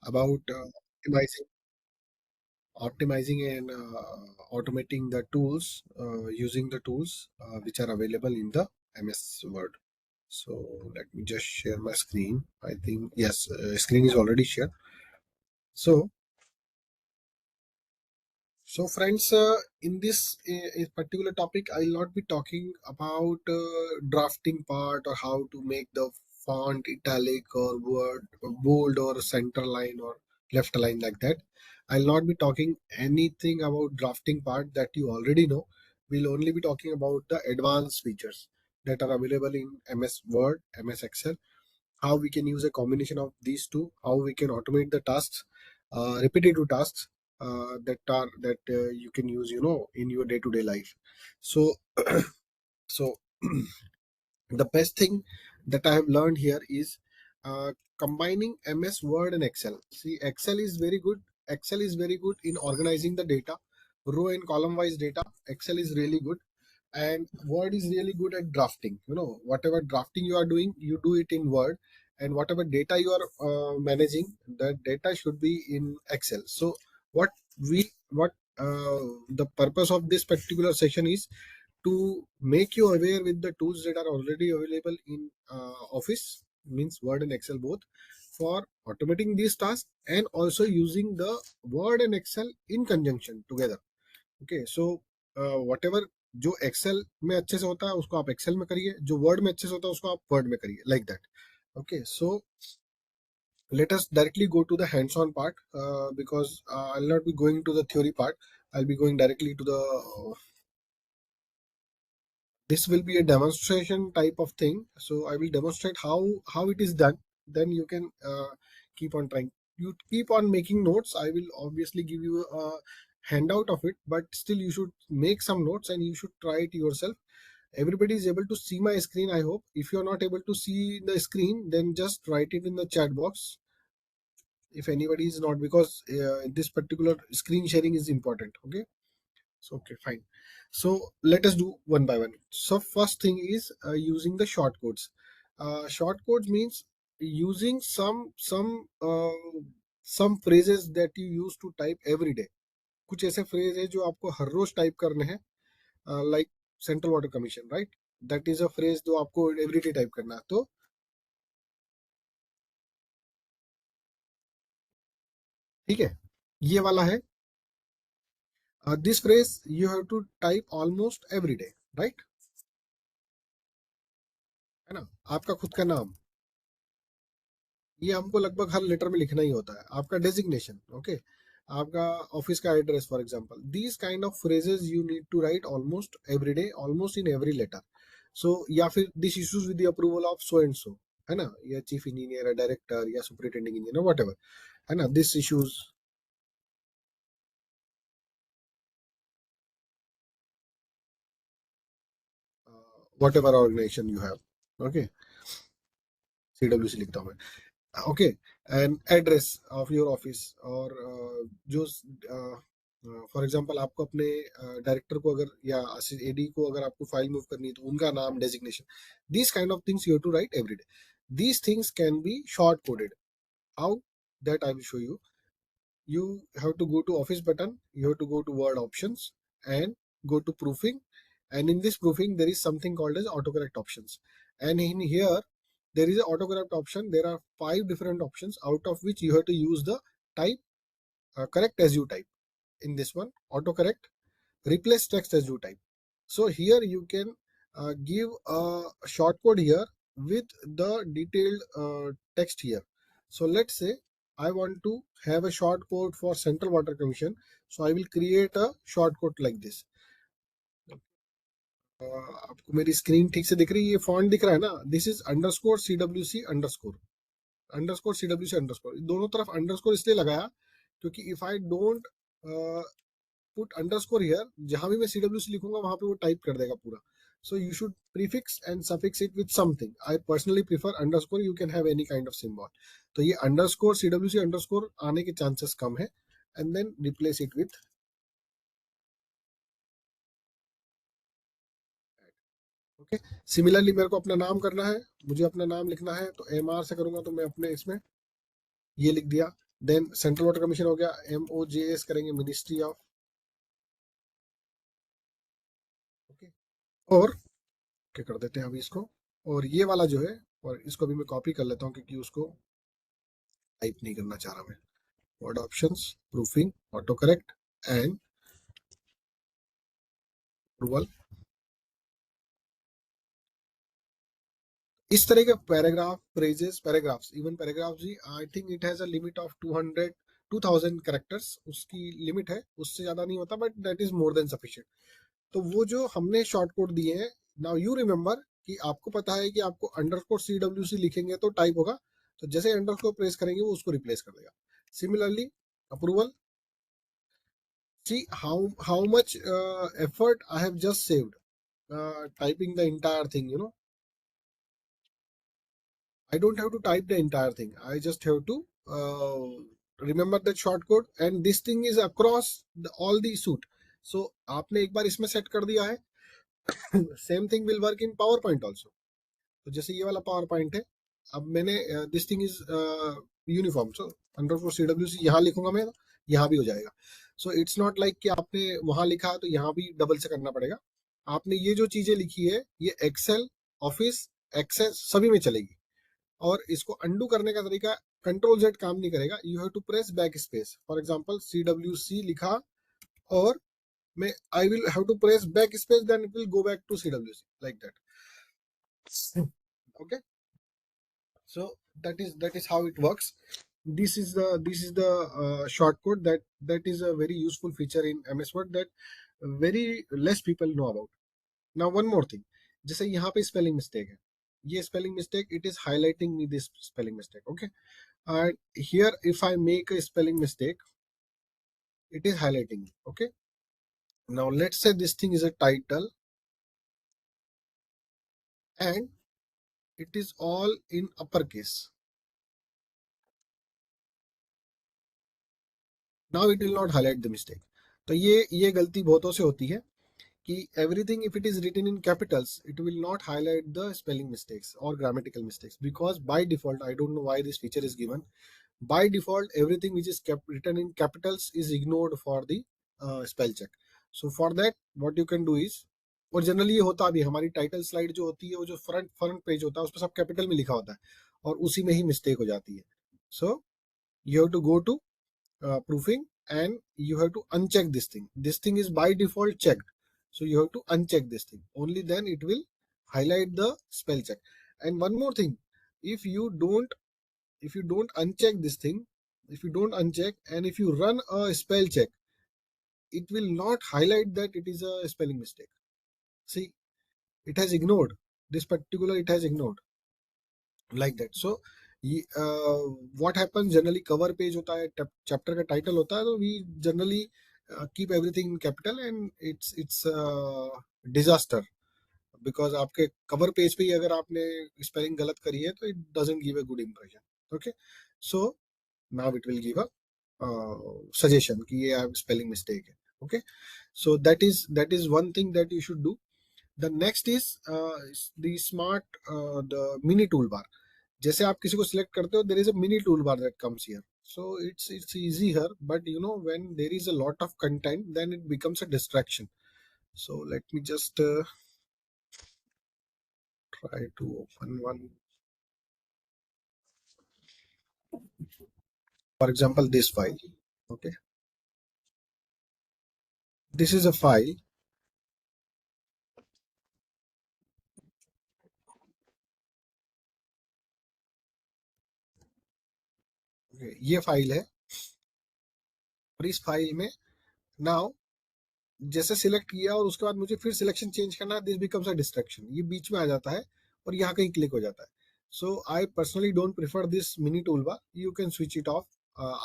about optimizing and automating the tools, using the tools which are available in the MS Word. So let me just share my screen. I think yes, screen is already shared. So friends, in this particular topic, I'll not be talking about drafting part or how to make the font italic or word bold or center line or left line like that. I'll not be talking anything about drafting part that you already know. We'll only be talking about the advanced features that are available in MS Word, MS Excel, how we can use a combination of these two, how we can automate the tasks, repetitive tasks that you can use, in your day-to-day life. So so the best thing that I have learned here is combining MS Word and Excel. See, Excel is very good in organizing the data, row and column wise data. Excel is really good, and Word is really good at drafting. Whatever drafting you are doing, you do it in Word, and whatever data you are managing, the data should be in Excel. So what what the purpose of this particular session is to make you aware with the tools that are already available in Office, means Word and Excel both, for automating these tasks and also using the Word and Excel in conjunction together. Okay so whatever जो Excel में अच्छे से होता है उसको आप Excel में करिए, जो वर्ड में अच्छे से होता है उसको आप वर्ड में करिए, like that. Okay so let us directly go to the hands-on part, because I'll not be going to the theory part. I'll be going directly to the this will be a demonstration type of thing. So I will demonstrate how it is done. Then you can keep on trying. You keep on making notes. I will obviously give you a handout of it, but still you should make some notes and you should try it yourself. Everybody is able to see my screen, I hope. If you're not able to see the screen, then just write it in the chat box. If anybody is not, because this particular screen sharing is important. Okay. So okay, fine. So let us do one by one. So first thing is using the shortcodes. Shortcodes means using some phrases that you use to type every day. कुछ ऐसे phrase है जो आपको हर रोज type करने हैं, like central Water commission, right? That is a phrase जो आपको everyday type करना है. तो ठीक है, ये वाला है. This phrase you have to type almost every day, right? है ना? आपका खुद का नाम, ये हमको लगभग हर लेटर में लिखना ही होता है. आपका डेजिग्नेशन, ओके, आपका ऑफिस का address for example, these kind of phrases you need to write almost every day, almost in every letter. So या फिर this issues with the approval of so and so, है ना, या chief engineer या director या superintending engineer, whatever, है ना, this issues, whatever organisation you have. Okay, CWC लिखता हूँ मैं. Okay, and address of your office, और जो फॉर एग्जांपल आपको अपने डायरेक्टर को अगर या एडी को अगर आपको फाइल मूव करनी है तो उनका नाम, designation, this kind of things you have to write every day. These things can be short coded. How? That I will show you. You have to go to office button, you have to go to word options and go to proofing, and in this proofing there is something called as autocorrect options, and in here there is an autocorrect option. There are 5 different options, out of which you have to use the type, correct as you type. In this one, autocorrect, replace text as you type. So here you can give a shortcode here with the detailed text here. So let's say I want to have a shortcode for Central Water Commission. So I will create a shortcode like this. आपको मेरी screen ठीक से दिख रही है? ये font दिख रहा है ना? This is underscore CWC underscore, underscore CWC underscore. दोनों तरफ अंडरस्कोर इसलिए लगाया क्योंकि if I don't put underscore here, जहां भी मैं CWC लिखूंगा वहां पे वो टाइप कर देगा पूरा. So you should prefix and suffix it with something. I personally prefer underscore. You can have any kind of symbol. तो ये underscore CWC underscore आने के chances कम है, and then replace it with. Okay, similarly मेरे को अपना नाम करना है, मुझे अपना नाम लिखना है, तो MR से करूंगा तो मैं अपने इसमें ये लिख दिया. देन सेंट्रल वाटर कमीशन हो गया, MOJS करेंगे, मिनिस्ट्री ऑफ, ओके। और क्या कर देते हैं अभी इसको, और ये वाला जो है, और इसको भी मैं कॉपी कर लेता हूँ क्योंकि उसको टाइप नहीं करना चाह रहा मैं। Word options, proofing, auto correct and approval. इस तरह के paragraph, phrases, paragraphs, even paragraphs भी, I think it has a limit of 2000 characters, उसकी लिमिट है, उससे ज्यादा नहीं होता, but that is more than sufficient. तो वो जो हमने शॉर्ट कोड दिए हैं, नाउ यू रिमेंबर कि आपको पता है कि आपको अंडरस्कोर CWC लिखेंगे तो टाइप होगा, तो जैसे अंडरस्कोर प्रेस करेंगे वो उसको रिप्लेस कर देगा। Similarly approval, see how much effort I have just saved typing the entire thing, you know. I don't have to type the entire thing. I just have to remember that short code, and this thing is across all the suite. So आपने एक बार इसमें set कर दिया है, same thing will work in power point also. तो जैसे ये वाला पावर पॉइंट है, अब मैंने this thing is uniform, so underscore CWC यहाँ लिखूंगा मैं, यहाँ भी हो जाएगा। सो इट्स नॉट लाइक कि आपने वहां लिखा है तो यहाँ भी डबल से करना पड़ेगा। आपने ये जो चीजें लिखी है, ये एक्सेल, ऑफिस, एक्सेस सभी में चलेगी। और इसको अंडू करने का तरीका, कंट्रोल Z काम नहीं करेगा, you have to press back space. For example CWC लिखा और मैं I will have to press back space, then it will go back to CWC like that, okay. So that is how it works. This is the short code that is a very useful feature in MS Word that very less people know about. Now one more thing, जैसे यहाँ पे spelling mistake है, ये spelling mistake, it is highlighting me this spelling mistake, okay. And here if I make a spelling mistake, it is highlighting me, okay. Now let's say this thing is a title and it is all in uppercase. Now it will not highlight the mistake. तो ये गलती बहुतों से होती है कि everything if it is written in capitals, it will not highlight the spelling mistakes or grammatical mistakes, because by default, I don't know why this feature is given, by default everything which is written in capitals is ignored for the spell check. So for that what you can do is, और generally ये होता भी, हमारी title slide जो होती है, वो जो फ्रंट पेज होता है उस पर सब कैपिटल में लिखा होता है और उसी में ही मिस्टेक हो जाती है। So you have to go to proofing and you have to uncheck this thing. This thing is by default checked, so you have to uncheck this thing, only then it will highlight the spell check. And one more thing, if you don't uncheck this thing, if you don't uncheck and if you run a spell check, it will not highlight that it is a spelling mistake. See, it has ignored this particular, it has ignored like that. So what happens generally, cover page होता है, chapter का title होता है, तो we generally keep everything in capital, and it's disaster, because आपके cover page पे ही अगर आपने spelling गलत करी है तो it doesn't give a good impression, okay. So now it will give a suggestion कि ये spelling mistake है, okay. So that is one thing that you should do. The next is the smart the mini toolbar. जैसे आप किसी को select करते हो, there is a mini tool bar that comes here, so it's easy here, but you know when there is a lot of content then it becomes a distraction. So let me just try to open one. For example, this file. Okay, this is a file. Okay, ये file है और इस file में now जैसे select किया और उसके बाद मुझे फिर सिलेक्शन चेंज करना है, दिस बिकम्स अ डिस्ट्रैक्शन, ये बीच में आ जाता है और यहाँ कहीं क्लिक हो जाता है. So I personally don't prefer this mini tool bar, you can switch it off.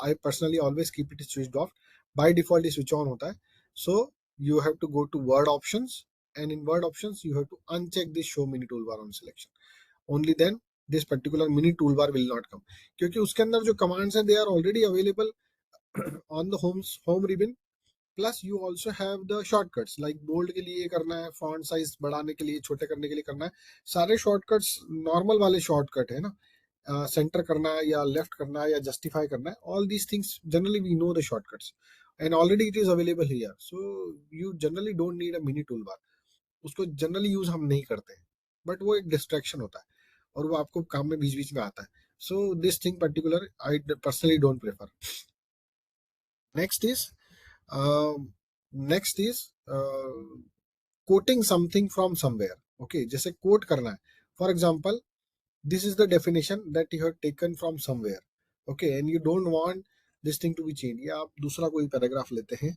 I personally always keep it switched off, by default ये स्विच ऑन होता है. So you have to go to word options, and in word options you have to uncheck this show mini toolbar on selection, only then this particular mini toolbar will not come, क्योंकि उसके अंदर जो commands हैं they are already available on the home ribbon. Plus you also have the shortcuts, like bold के लिए करना है, font size बढ़ाने के लिए, छोटे करने के लिए करना है, सारे शॉर्टकट्स नॉर्मल वाले शॉर्टकट है ना. सेंटर करना है या लेफ्ट करना है या जस्टिफाई करना है, all these things generally we know the shortcuts and already it is available here, so you generally don't need a mini tool bar. उसको जनरली यूज हम नहीं करते हैं, बट वो एक डिस्ट्रैक्शन होता है और वो आपको काम में बीच बीच में आता है। So this thing particular I personally don't prefer. Next is next is coating something from somewhere. Okay, जैसे कोट करना है, for example this is the definition that you have taken from somewhere, okay, and you don't want this thing to be changed, या आप दूसरा कोई paragraph लेते हैं,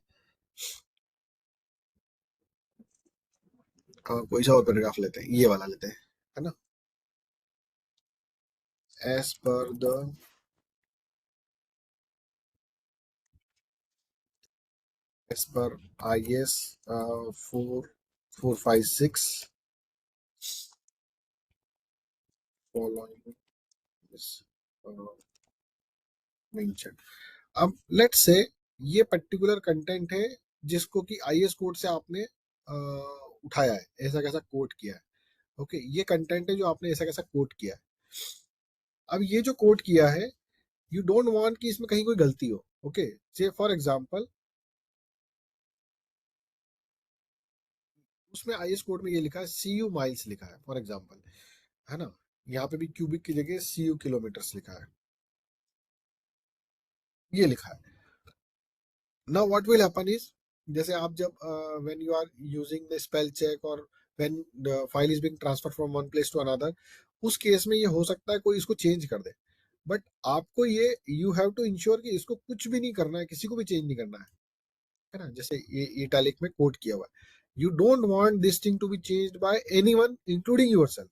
कोई सा और पैराग्राफ लेते हैं, ये वाला लेते हैं, है ना। as per the as per IS 4456 following is mentioned। अब लेट्स से ये पर्टिकुलर कंटेंट है जिसको कि IS कोड से आपने उठाया है, ऐसा कैसा कोट किया है। ओके, ये कंटेंट है जो आपने ऐसा कैसा कोट किया है। अब ये जो कोट किया है, यू डोंट वांट कि इसमें कहीं कोई गलती हो। ओके, से फॉर एग्जांपल उसमें IS कोड में ये लिखा है CU माइल्स लिखा है फॉर एग्जांपल, है ना। यहाँ पे भी क्यूबिक की जगह CU किलोमीटर्स लिखा है, ये लिखा है। Now what will happen is, जैसे आप जब when you are using the spell check और when the file is being transfer from one place to another, उस केस में ये हो सकता है कोई इसको चेंज कर दे, बट आपको ये यू हैव टू इंश्योर कि इसको कुछ भी नहीं करना है, किसी को भी चेंज नहीं करना है ना। जैसे ये इटैलिक में कोट किया हुआ है, you don't want this thing to be changed by anyone including yourself,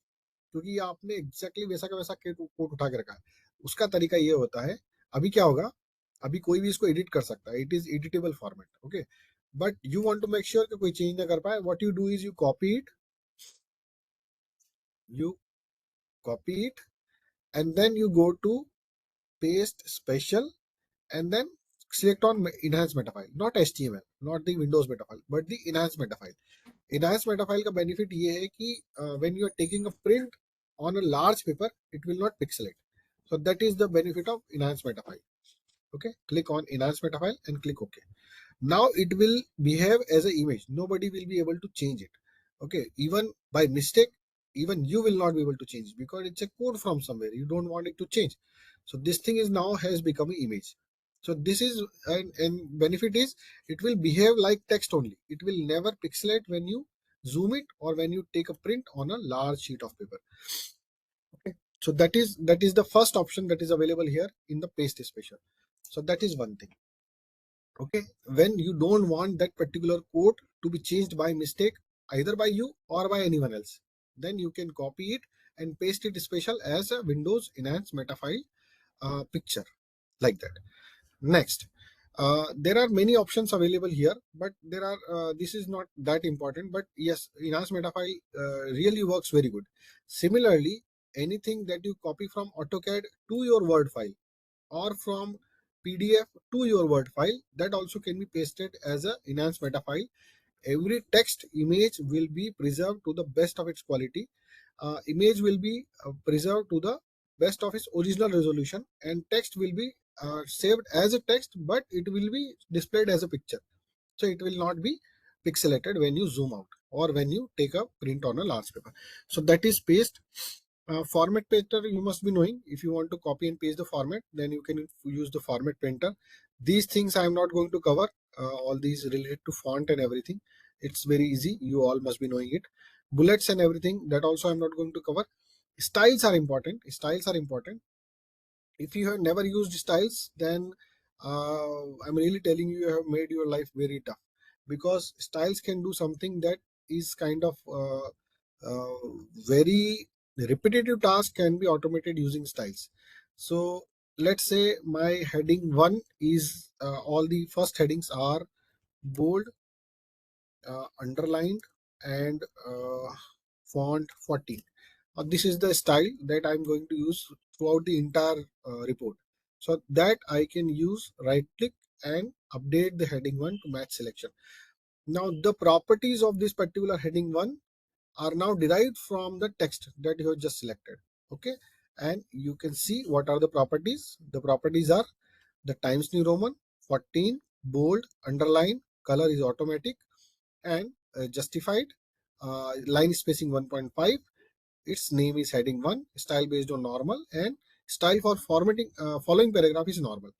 क्योंकि ये आपने एग्जैक्टली वैसा का वैसा कोट उठा के रखा है। उसका तरीका ये होता है, अभी क्या होगा, अभी कोई भी इसको एडिट कर सकता है, it is editable format. Okay, but you want to make sure कि कोई चेंज ना कर पाए, what you do is you copy it and then you go to paste special and then select on enhance meta file, not HTML, not the Windows meta file, but the enhance meta file। enhance meta file का benefit ये है कि when you are taking a print on a large paper, it will not pixelate, so that is the benefit of enhance meta file। okay, click on enhance meta file and click OK। now it will behave as an image, nobody will be able to change it। okay, even by mistake, even you will not be able to change it because it's a code from somewhere, you don't want it to change, so this thing is now has become an image। so this is and benefit is it will behave like text only, it will never pixelate when you zoom it or when you take a print on a large sheet of paper। okay, so that is the first option that is available here in the paste special। so that is one thing। okay, when you don't want that particular code to be changed by mistake either by you or by anyone else, then you can copy it and paste it special as a Windows enhanced meta file picture, like that। next, there are many options available here, but there are this is not that important, but yes, enhanced meta file really works very good। similarly, anything that you copy from AutoCAD to your Word file or from PDF to your Word file, that also can be pasted as a enhanced meta file। every text image will be preserved to the best of its quality, image will be preserved to the best of its original resolution, and text will be saved as a text, but it will be displayed as a picture, so it will not be pixelated when you zoom out or when you take a print on a large paper। so that is paste। format painter you must be knowing, if you want to copy and paste the format, then you can use the format painter। these things I am not going to cover, all these related to font and everything, it's very easy, you all must be knowing it। bullets and everything, that also I'm not going to cover। styles are important, styles are important। if you have never used styles, then I'm really telling you, you have made your life very tough, because styles can do something that is kind of very repetitive task can be automated using styles। so let's say my heading 1 is all the first headings are bold, underlined, and font 14। this is the style that I'm going to use throughout the entire report, so that I can use right click and update the heading 1 to match selection। now the properties of this particular heading 1 are now derived from the text that you have just selected। okay, and you can see what are the properties. The properties are the Times New Roman 14, bold, underline, color is automatic, and justified, line spacing 1.5, its name is heading 1, style based on normal, and style for formatting following paragraph is normal.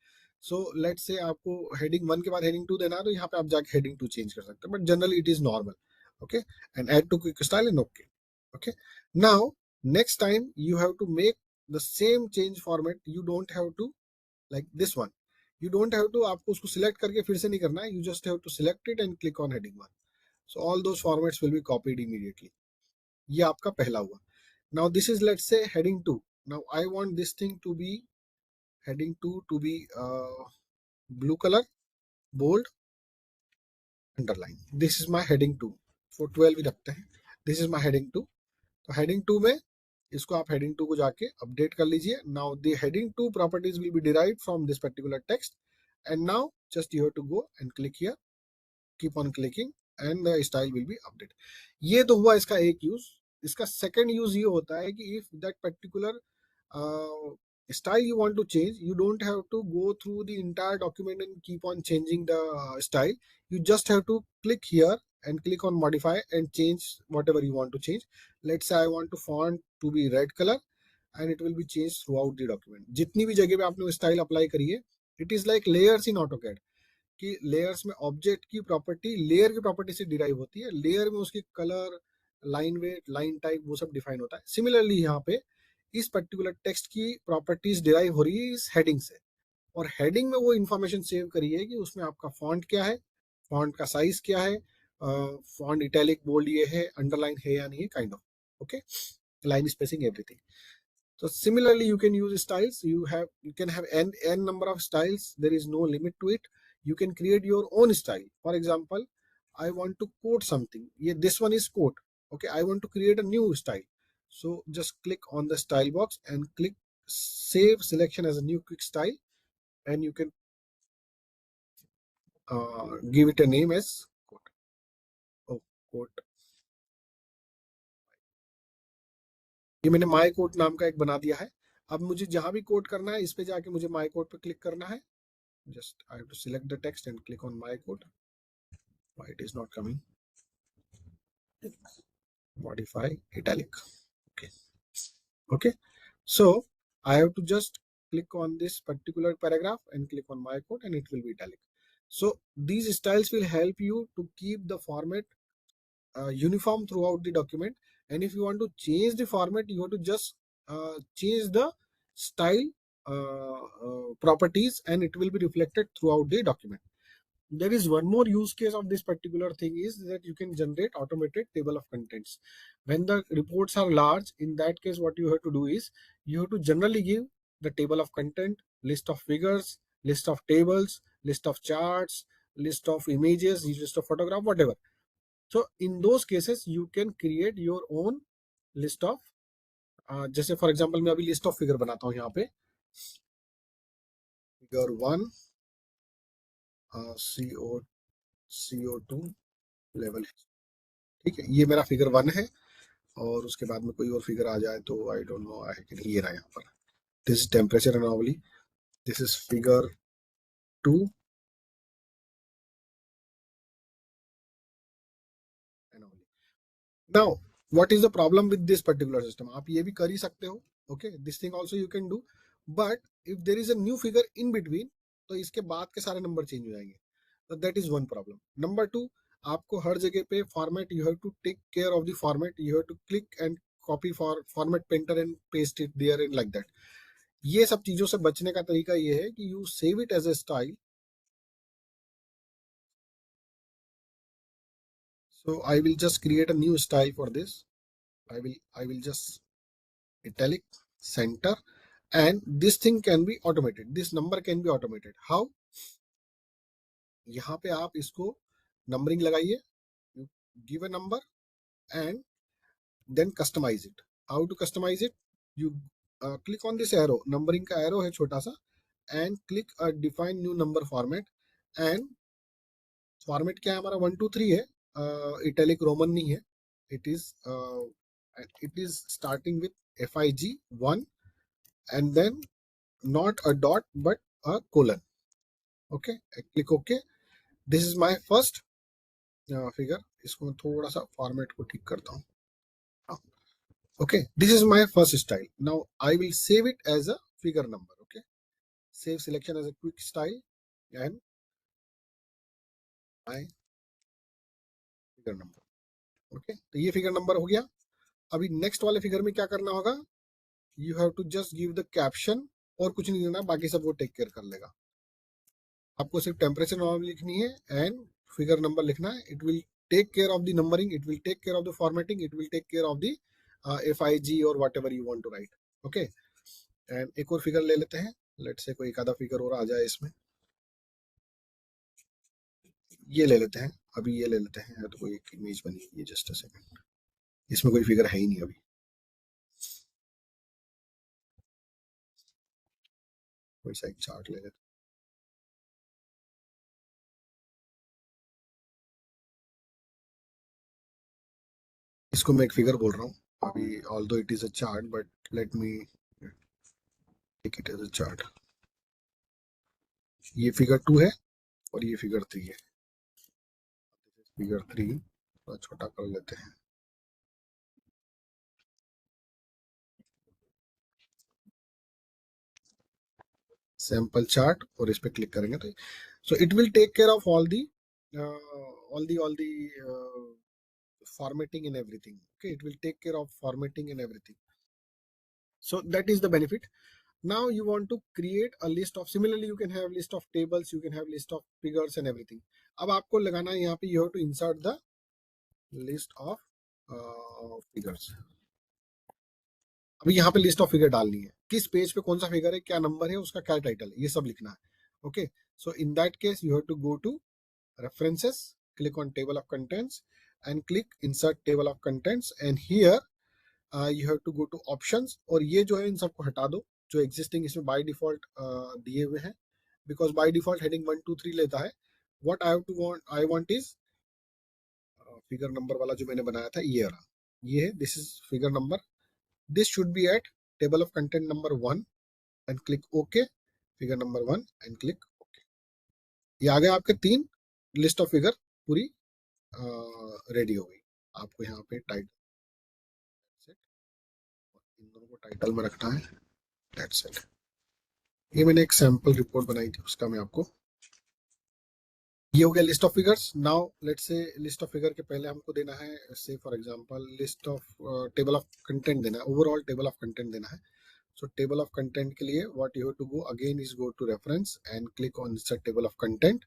So let's say आपको heading 1 के बाद heading 2 देना है, तो यहाँ पे आप जाके heading 2 change कर सकते हैं, but generally it is normal. Okay, and add to quick style and okay. Okay, now next time you have to make the same change format. You don't have to like this one. You don't have to आपको उसको select करके फिर से नहीं करना है. You just have to select it and click on heading 1. So all those formats will be copied immediately. ये आपका पहला हुआ. Now this is, let's say, heading 2. Now I want this thing to be heading 2 to be blue color, bold, underline. This is my heading 2. For 12 ही रखते हैं. This is my heading 2. तो heading 2 में इसको आप heading 2 को जाके update कर लीजिए. Now the heading 2 properties will be derived from this particular text, and now just you have to go and click here, keep on clicking, and the style will be updated. ये तो हुआ इसका एक use. इसका second use ये होता है कि if that particular style you want to change, you don't have to go through the entire document and keep on changing the style. You just have to click here and click on modify and change whatever you want to change. Let's say I want to font to be red color, and it will be changed throughout the document. जितनी भी जगह पे आपने style apply करी है, it is like layers in AutoCAD. कि layers में object की प्रॉपर्टी लेयर की प्रॉपर्टी से डिराइव होती है. लेयर में उसकी colour, line weight, line type, वो सब डिफाइन होता है. सिमिलरली यहाँ पे इस पर्टिकुलर टेक्स्ट की प्रॉपर्टीज डिराइव हो रही है इस हेडिंग से, और हेडिंग में वो इन्फॉर्मेशन सेव करी है कि उसमें आपका फॉन्ट क्या है, फॉन्ट का साइज क्या है, फॉन्ट इटैलिक बोल्ड ये है, अंडरलाइन है या नहीं है, kind of. Okay, line spacing, everything. So similarly, you can use styles. You can have n number of styles. There is no limit to it. You can create your own style. For example, I want to quote something. Yeah, this one is quote. Okay, I want to create a new style. So just click on the style box and click save selection as a new quick style, and you can give it a name as quote. Oh, quote. ये मैंने माई coat नाम का एक बना दिया है. अब मुझे जहां भी कोट करना है, इस पे जाके मुझे माई कोट पे क्लिक करना है. Just I have to select the text and click on my code. Why it is not coming? Modify italic. Okay. Okay. So I have to just click on this particular paragraph and click on my code, and it will be italic. So these styles will help you to keep the format uniform throughout the document. And if you want to change the format, you have to just change the style properties, and it will be reflected throughout the document. There is one more use case of this particular thing is that you can generate automated table of contents. When the reports are large, in that case what you have to do is you have to generally give the table of content, list of figures, list of tables, list of charts, list of images, list of photograph, whatever. So in those cases you can create your own list of जैसे for example मैं अभी list of figure बनाता हूँ यहाँ पे. Figure 1 CO2 level. ठीक है, ये मेरा फिगर 1 है. और उसके बाद में कोई और फिगर आ जाए तो आई डोंट नो है कि नहीं. ये रहा यहाँ पर. This is temperature anomaly. This is figure 2 anomaly. Now what is the problem with this particular system? आप ये भी कर ही सकते हो. Okay, this thing also you can do, but if there is a new figure in between, तो इसके बाद के सारे नंबर चेंज हो जाएंगे. तो that is one problem. Number 2, आपको हर जगह पे format, you have to take care of the format. You have to click and copy for format painter and paste it there in like that. ये सब चीजों से बचने का तरीका ये है कि you save it as a style. So I will just create a new style for this. I will just italic center, and this thing can be automated. This number can be automated. How? यहाँ पे आप इसको numbering लगाइए. You give a number and then customize it. How to customize it? You click on this arrow. Numbering का arrow है छोटा सा, and click a define new number format. And format क्या है हमारा? 1 2 3 है. इटैलिक रोमन नहीं है. It is starting with FIG 1 and then not a dot but a colon. Okay, I click OK. This is my first figure. इसको मैं थोड़ा सा फॉर्मेट को ठीक करता हूँ. Okay, this is my first style. Now I will save it as a figure number. Okay, save selection as a quick style and my figure number. Okay, तो ये figure number हो गया. अभी next वाले figure में क्या करना होगा? You have to just give the caption और कुछ नहीं देना, बाकी सब वो टेक केयर कर लेगा. आपको सिर्फ टेम्परेचर नॉर्म लिखनी है एंड फिगर नंबर लिखना है. It will take care of the numbering, it will take care of the formatting, it will take care of the FIG और whatever you want to write. Okay, and एक और figure ले लेते हैं. Let's say कोई एक आधा figure और आ जाए इसमें. ये ले लेते हैं, अभी ये ले लेते हैं. तो कोई एक इमेज बनी है, जस्ट अ सेकंड. इसमें कोई फिगर है ही नहीं अभी. कोई सा एक चार्ट ले लेते हैं. इसको मैं एक फिगर बोल रहा हूँ अभी, although it is a chart, but let me take it as a chart. ये फिगर 2 है और ये फिगर 3 है. फिगर 3 थोड़ा छोटा कर लेते हैं. सैंपल चार्ट और इस पे क्लिक करेंगे तो so it will take care of all the formatting and everything. Okay, it will take care of formatting and everything. So that is the benefit. Now you want to create a list of, similarly you can have list of tables, you can have list of figures and everything. अब आपको लगाना है यहाँ पे, you have to insert the list of figures. अभी यहाँ पे list of figure डालनी है, किस पेज पे कौन सा फिगर है, क्या नंबर है, उसका क्या टाइटल है, ये सब लिखना है. Okay, so in that case you have to go to references, click on table of contents and click insert table of contents, and here you have to go to options. और ये जो है इन सबको हटा दो जो एग्जिस्टिंग इसमें by default दिए हुए हैं, बिकॉज बाय डिफॉल्ट हेडिंग 1 2 3 लेता है. What I want is figure number वाला जो मैंने बनाया था ये रहा. ये है, this is figure number. This should be at table of content number 1 and click OK. Figure number 1 and click OK. ये आ गए आपके 3 लिस्ट ऑफ फिगर पूरी रेडी हो गई. आपको यहाँ पे टाइटल सेट, इन दोनों को टाइटल में रखना है. That's it. ये मैंने एक सैंपल रिपोर्ट बनाई थी, उसका मैं आपको, ये हो गया list of figures. Now let's say list of figure के पहले हमको देना है, से for example list of table of content देना है, ओवरऑल टेबल ऑफ कंटेंट देना है. So table of content के लिए what you have to go again is go to reference and click on insert table of content.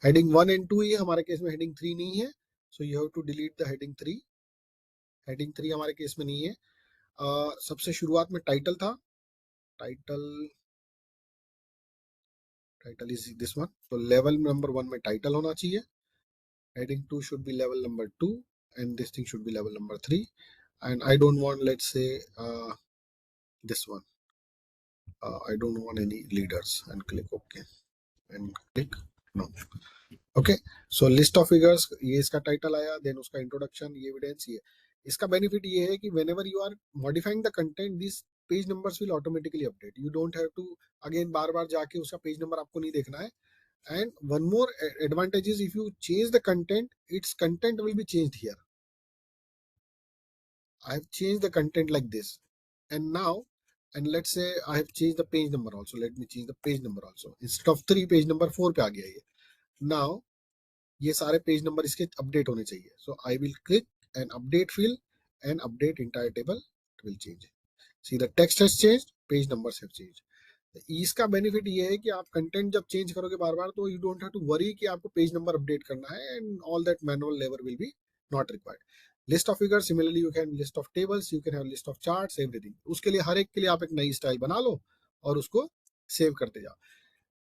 Heading 1 and 2 ही हमारे case में, heading 3 नहीं है. So you have to delete the heading 3. Heading 3 हमारे case में नहीं है. सबसे शुरुआत में टाइटल था. Title is this one. So level number 1 में टाइटल होना चाहिए. Heading 2 should be level number 2 and this thing should be level number 3. And I don't want, let's say this one. I don't want any leaders and click OK and click no. Okay, so list of figures, ये इसका title आया, then उसका introduction, ये evidence. ये इसका benefit ये है कि whenever you are modifying the content, this page numbers will automatically update. You don't have to again बार बार जाके उसका पेज नंबर आपको नहीं देखना है. And one more advantage is, if you change the content, its content will be changed here. I have changed the content like this, and now, and let's say I have changed the page number also. Let me change the page number also. Instead of 3, page number 4 पे आ गया ये. Now ये सारे page number इसके update होने चाहिए. So I will click and update field and update entire table. It will change. See the text has changed, page numbers have changed. इसका benefit ये है कि आप कंटेंट जब चेंज करोगे बार बार, तो you don't have to worry कि आपको पेज नंबर अपडेट करना है, and all that manual labour will be not required. List of figure, similarly you can list of tables, you can have list of charts, everything. उसके लिए हर एक के लिए आप एक नई स्टाइल बना लो और उसको सेव करते जाओ.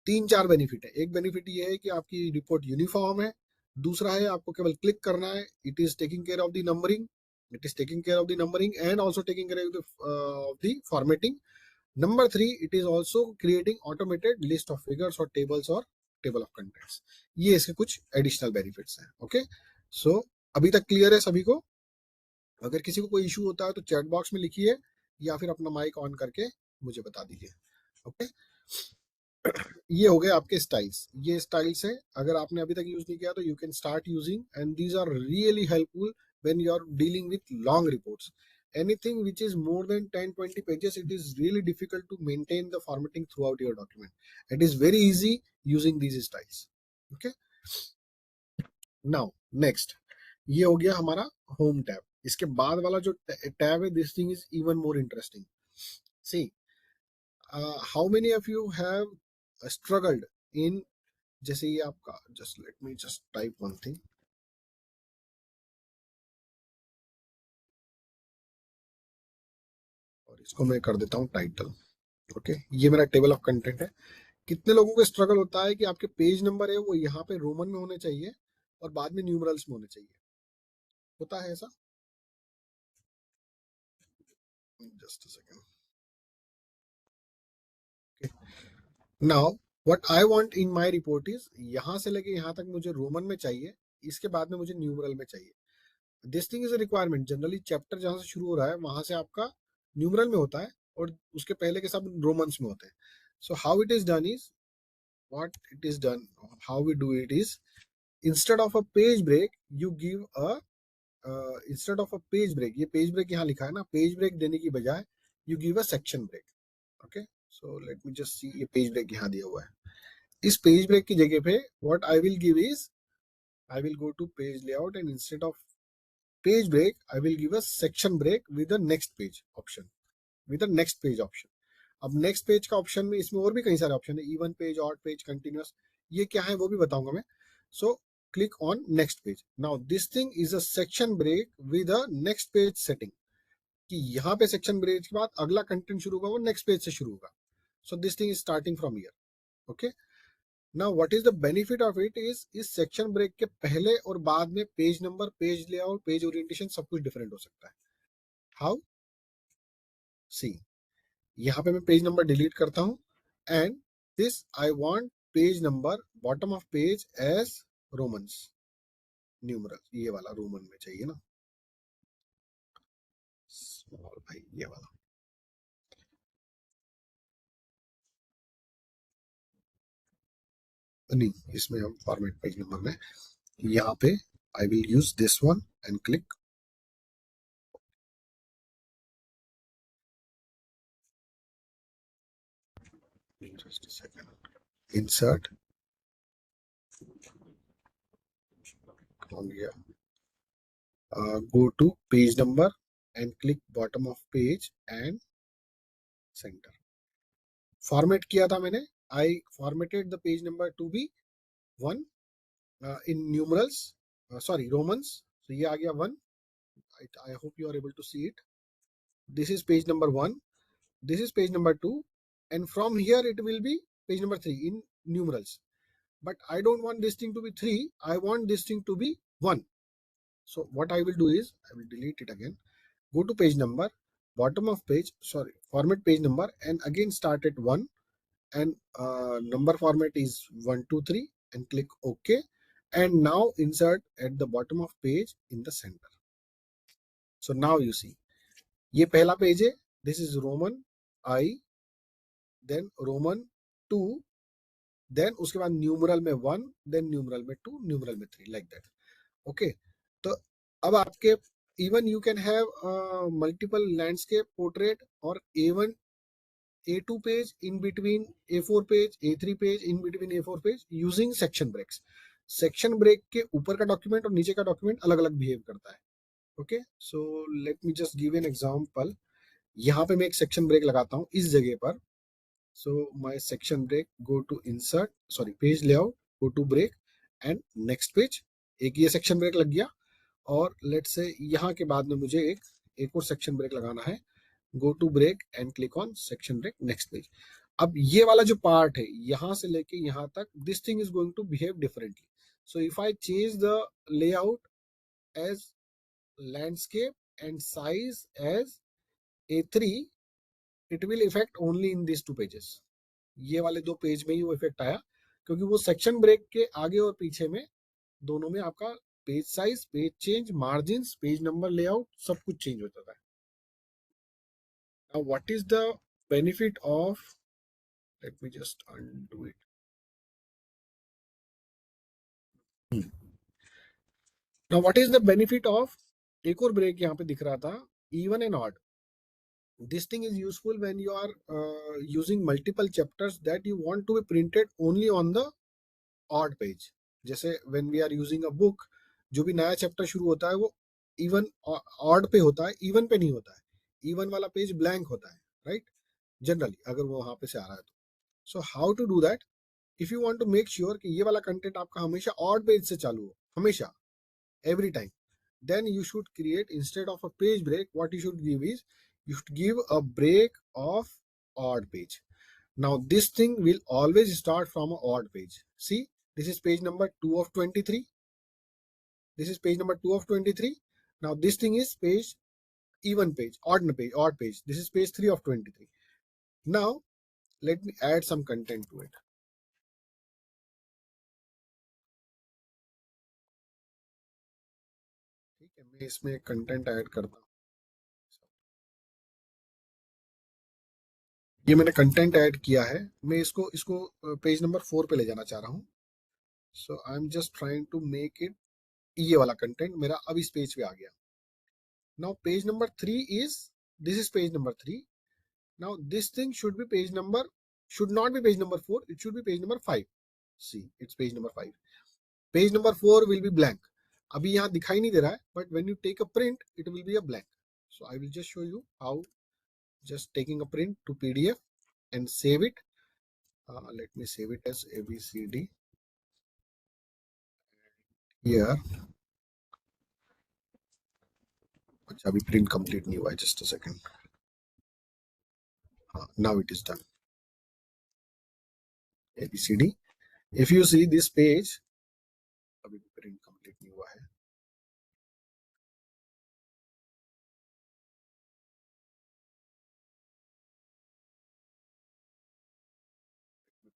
3-4 बेनिफिट है. एक बेनिफिट ये है कि आपकी रिपोर्ट यूनिफॉर्म है. दूसरा है आपको केवल क्लिक करना है. It is taking care of the numbering, and also taking care of the formatting. Number 3, it is also creating automated list of figures or tables or table of contents. ये इसके कुछ एडिशनल बेनिफिट्स हैं. Okay, सो अभी तक clear है सभी को? अगर किसी को कोई इशू होता है तो चैट बॉक्स में लिखिए, या फिर अपना माइक ऑन करके मुझे बता दीजिए। ओके, ये हो गए आपके स्टाइल्स। ये स्टाइल्स है, अगर आपने अभी तक यूज नहीं किया तो you can start using, and these are really helpful when you are dealing with long reports. Anything which is more than 10-20 pages, it is really difficult to maintain the formatting throughout your document. It is very easy using these styles. Okay, now next, ये हो गया हमारा home tab. इसके बाद वाला जो tab है, this thing is even more interesting. See, how many of you have struggled in, जैसे ये आपका, just let me just type one thing, और इसको मैं कर देता हूँ टाइटल। ओके, ये मेरा टेबल ऑफ कंटेंट है। कितने लोगों को स्ट्रगल होता है कि आपके पेज नंबर है वो यहाँ पे रोमन में होने चाहिए और बाद में न्यूमरल्स में होने चाहिए? होता है ऐसा? Just a second. Now what I want in my report is, यहाँ से लेके यहाँ तक मुझे रोमन में चाहिए, इसके बाद में मुझे न्यूमरल में चाहिए। This thing is a requirement. Generally chapter जहां से शुरू हो रहा है वहां से आपका न्यूमरल में होता है और उसके पहले के सब रोमन्स में होते हैं। So how it is done is, what it is done, how we do it is, instead of a page break you give a instead of a page break, ये पेज ब्रेक यहाँ लिखा है ना, page break देने की बजाय you give a section break. Okay, so let me just see, ये page break यहाँ दिया हुआ है। इस पेज ब्रेक की जगह पे what I will give is, I will go to page layout and instead of page break I will give a section break with the next page option, with the next page option। अब next page का option में इसमें और भी कई सारे option है, even page, odd page, continuous, ये क्या है वो भी बताऊंगा मैं। So click on next page. Now this thing is a section break with a next page setting, कि यहाँ पे सेक्शन ब्रेक के बाद अगला कंटेंट शुरू होगा वो नेक्स्ट पेज से शुरू होगा। So this thing is starting from here. Okay, now what is the benefit of it is, इस सेक्शन ब्रेक के पहले और बाद में page number, page layout, page orientation सब कुछ डिफरेंट हो सकता है। हाउ? सी, यहाँ पे मैं पेज नंबर डिलीट करता हूँ, and this I want page number bottom of page as romans, numeral, ये वाला रोमन में चाहिए ना, स्मॉल भाई, ये वाला। नहीं, इसमें हम फॉर्मेट पेज नंबर में, यहाँ पे I will use this one and click, just second, insert, go to page number and click bottom of page and center। Format किया था मैंने, I formatted the page number to be 1 in numerals, sorry, romans। so ये आ गया 1। I hope you are able to see it। this is page number 1, this is page number 2, and from here it will be page number 3 in numerals, but I don't want this thing to be 3, I want this thing to be 1। so what I will do is I will delete it again, go to page number, bottom of page, sorry, format page number, and again start at 1, and number format is 1 2 3, and click OK, and now insert at the bottom of page in the center। so now you see, ये पहला page है, this is roman I, then roman 2, then उसके बाद numeral में 1, then numeral में 2, numeral में 3, like that। okay, तो अब आपके even you can have multiple landscape, portrait, or A1 A2 page in between A4 page, A3 page in between A4 page using section breaks। Section break के ऊपर का document और नीचे का डॉक्यूमेंट अलग अलग बिहेव करता है। Okay, so let me just give an example. यहाँ पे मैं एक सेक्शन ब्रेक लगाता हूँ इस जगह पर। So my section break, go to insert, sorry, page layout, go to break and next page. एक ये सेक्शन ब्रेक लग गया, और लेट्स से यहाँ के बाद में मुझे एक और सेक्शन ब्रेक लगाना है, go to break and click on section break, next page. अब ये वाला जो पार्ट है यहाँ से लेके यहाँ तक, this thing is going to behave differently. So if I change the layout as landscape and size as A3, it will effect only in this 2 pages. ये वाले 2 पेज में ही वो इफेक्ट आया, क्योंकि वो सेक्शन ब्रेक के आगे और पीछे में दोनों में आपका page size, page change, margin, page number, layout सब कुछ चेंज होता है। Now what is the benefit of, let me just undo it. Now what is the benefit of, एक और ब्रेक यहाँ पे दिख रहा था, even and odd. This thing is useful when you are using multiple chapters that you want to be printed only on the odd page. जैसे when we are using a book, जो भी नया chapter शुरू होता है वो even odd पे होता है, इवन पे नहीं होता है। इवन वाला पेज ब्लैंक होता है, राइट, जनरली अगर वो वहां पे से आ रहा है तो। So how to do that, if you want to make sure कि ये वाला कंटेंट आपका हमेशा ऑड पेज से चालू हो, हमेशा, every time, then you should create, instead of a page break, what you should give is, you should give a break of odd page. Now this thing will always start from an odd page. See, this is page number 2 of 23. This is page number 2 of 23. Now this thing is page, even page, odd page. This is page 3 of 23. Now let me add some content to it. ठीक है, मैं इसमें content add करता हूँ। ये मैंने content add किया है, मैं इसको इसको पेज नंबर 4 पे ले जाना चाह रहा हूँ। So I am just trying to make it, ये वाला कंटेंट मेरा अब इस पेज पे आ गया। Now page number 3 is, this is page number 3. Now this thing should be page number, should not be page number 4, it should be page number 5. See, it's page number 5. Page number 4 will be blank. अभी यहाँ दिखाई नहीं दे रहा है, but when you take a print, it will be a blank. So I will just show you how, just taking a print to PDF and save it. Let me save it as ABCD here. अच्छा, अभी print complete नहीं हुआ है, just a second. Now it is done. ABCD. If you see this page, अभी print complete नहीं हुआ है.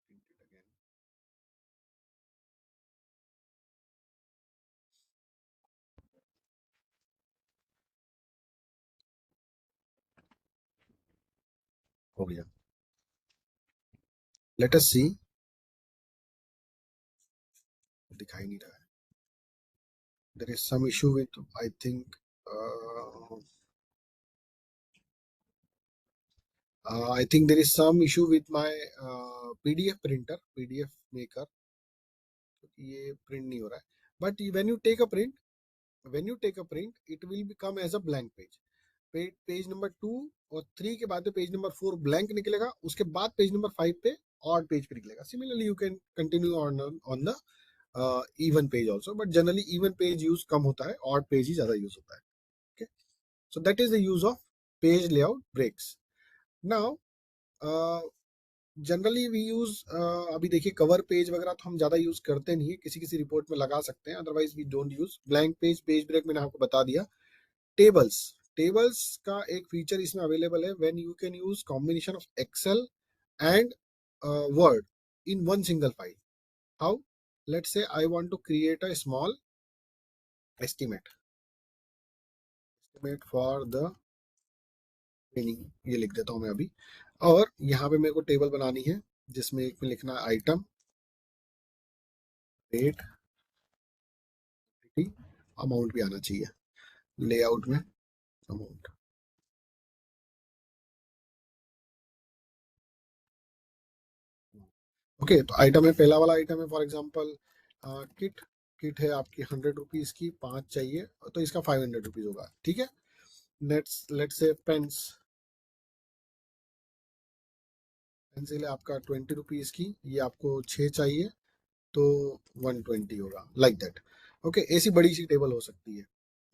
Print it again. हो गया. Let us see. दिखाई नहीं रहा है. There is some issue with, I think, I think there is some issue with my PDF printer, PDF maker. ये print नहीं हो रहा है. But when you take a print, it will become as a blank page. Page number 2 और 3 के बाद page number 4 blank निकलेगा, उसके बाद पेज नंबर 5 पे ऑड पेज पे निकलेगा. Similarly you can continue on the even page also, but generally even page use कम होता है, ऑड पेज ही ज्यादा यूज होता है. Okay, so that is the use of page layout breaks. Now generally we use, अभी देखिए cover page वगैरह तो हम ज्यादा यूज करते नहीं है, किसी किसी रिपोर्ट में लगा सकते हैं, otherwise we don't use blank page. Page break मैंने आपको बता दिया. टेबल्स, टेबल्स का एक फीचर इसमें अवेलेबल है, when you can use combination of Excel and Word in one single file. How, let's say I want to create a small estimate for the training, ये लिख देता हूं मैं अभी. और यहाँ पे मेरे को टेबल बनानी है जिसमें एक में लिखना है आइटम, रेट, अमाउंट भी आना चाहिए लेआउट में, अमाउंट. ओके, तो आइटम है, पहला वाला आइटम है फॉर एग्जांपल किट. किट है आपकी 100 रुपीज की, 5 चाहिए तो इसका 500 रुपीज होगा. ठीक है. लेट्स से पेंस, पेंसिल है आपका 20 रुपीज की, ये आपको 6 चाहिए तो 120 होगा, लाइक दैट. ओके, ऐसी बड़ी सी टेबल हो सकती है.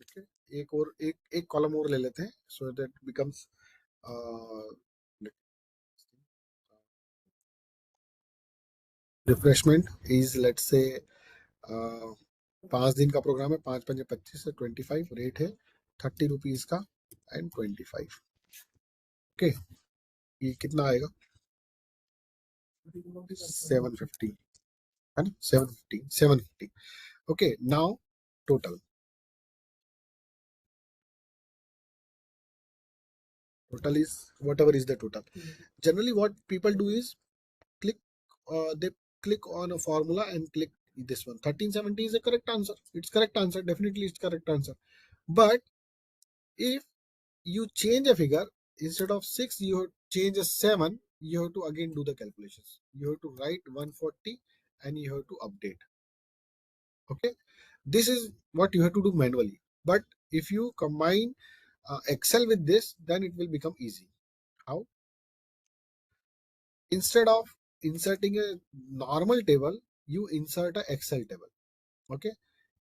ओके, एक और एक कॉलम और ले लेते हैं, so that becomes refreshment is, let's से 5 दिन का प्रोग्राम है, 5 5 25 से 25, रेट है 30 रुपीज का एंड 25. ओके, ये कितना आएगा, 750, है ना, 750. Okay, now total, total is whatever is the total. Generally what people do is click they click on a formula and click this one. 1370 is a correct answer. It's correct answer, definitely it's correct answer. But if you change a figure, instead of 6 you have change a 7, you have to again do the calculations. You have to write 140 and you have to update. Okay, this is what you have to do manually. But if you combine Excel with this, then it will become easy. How? Instead of inserting a normal table, you insert a Excel table. Okay,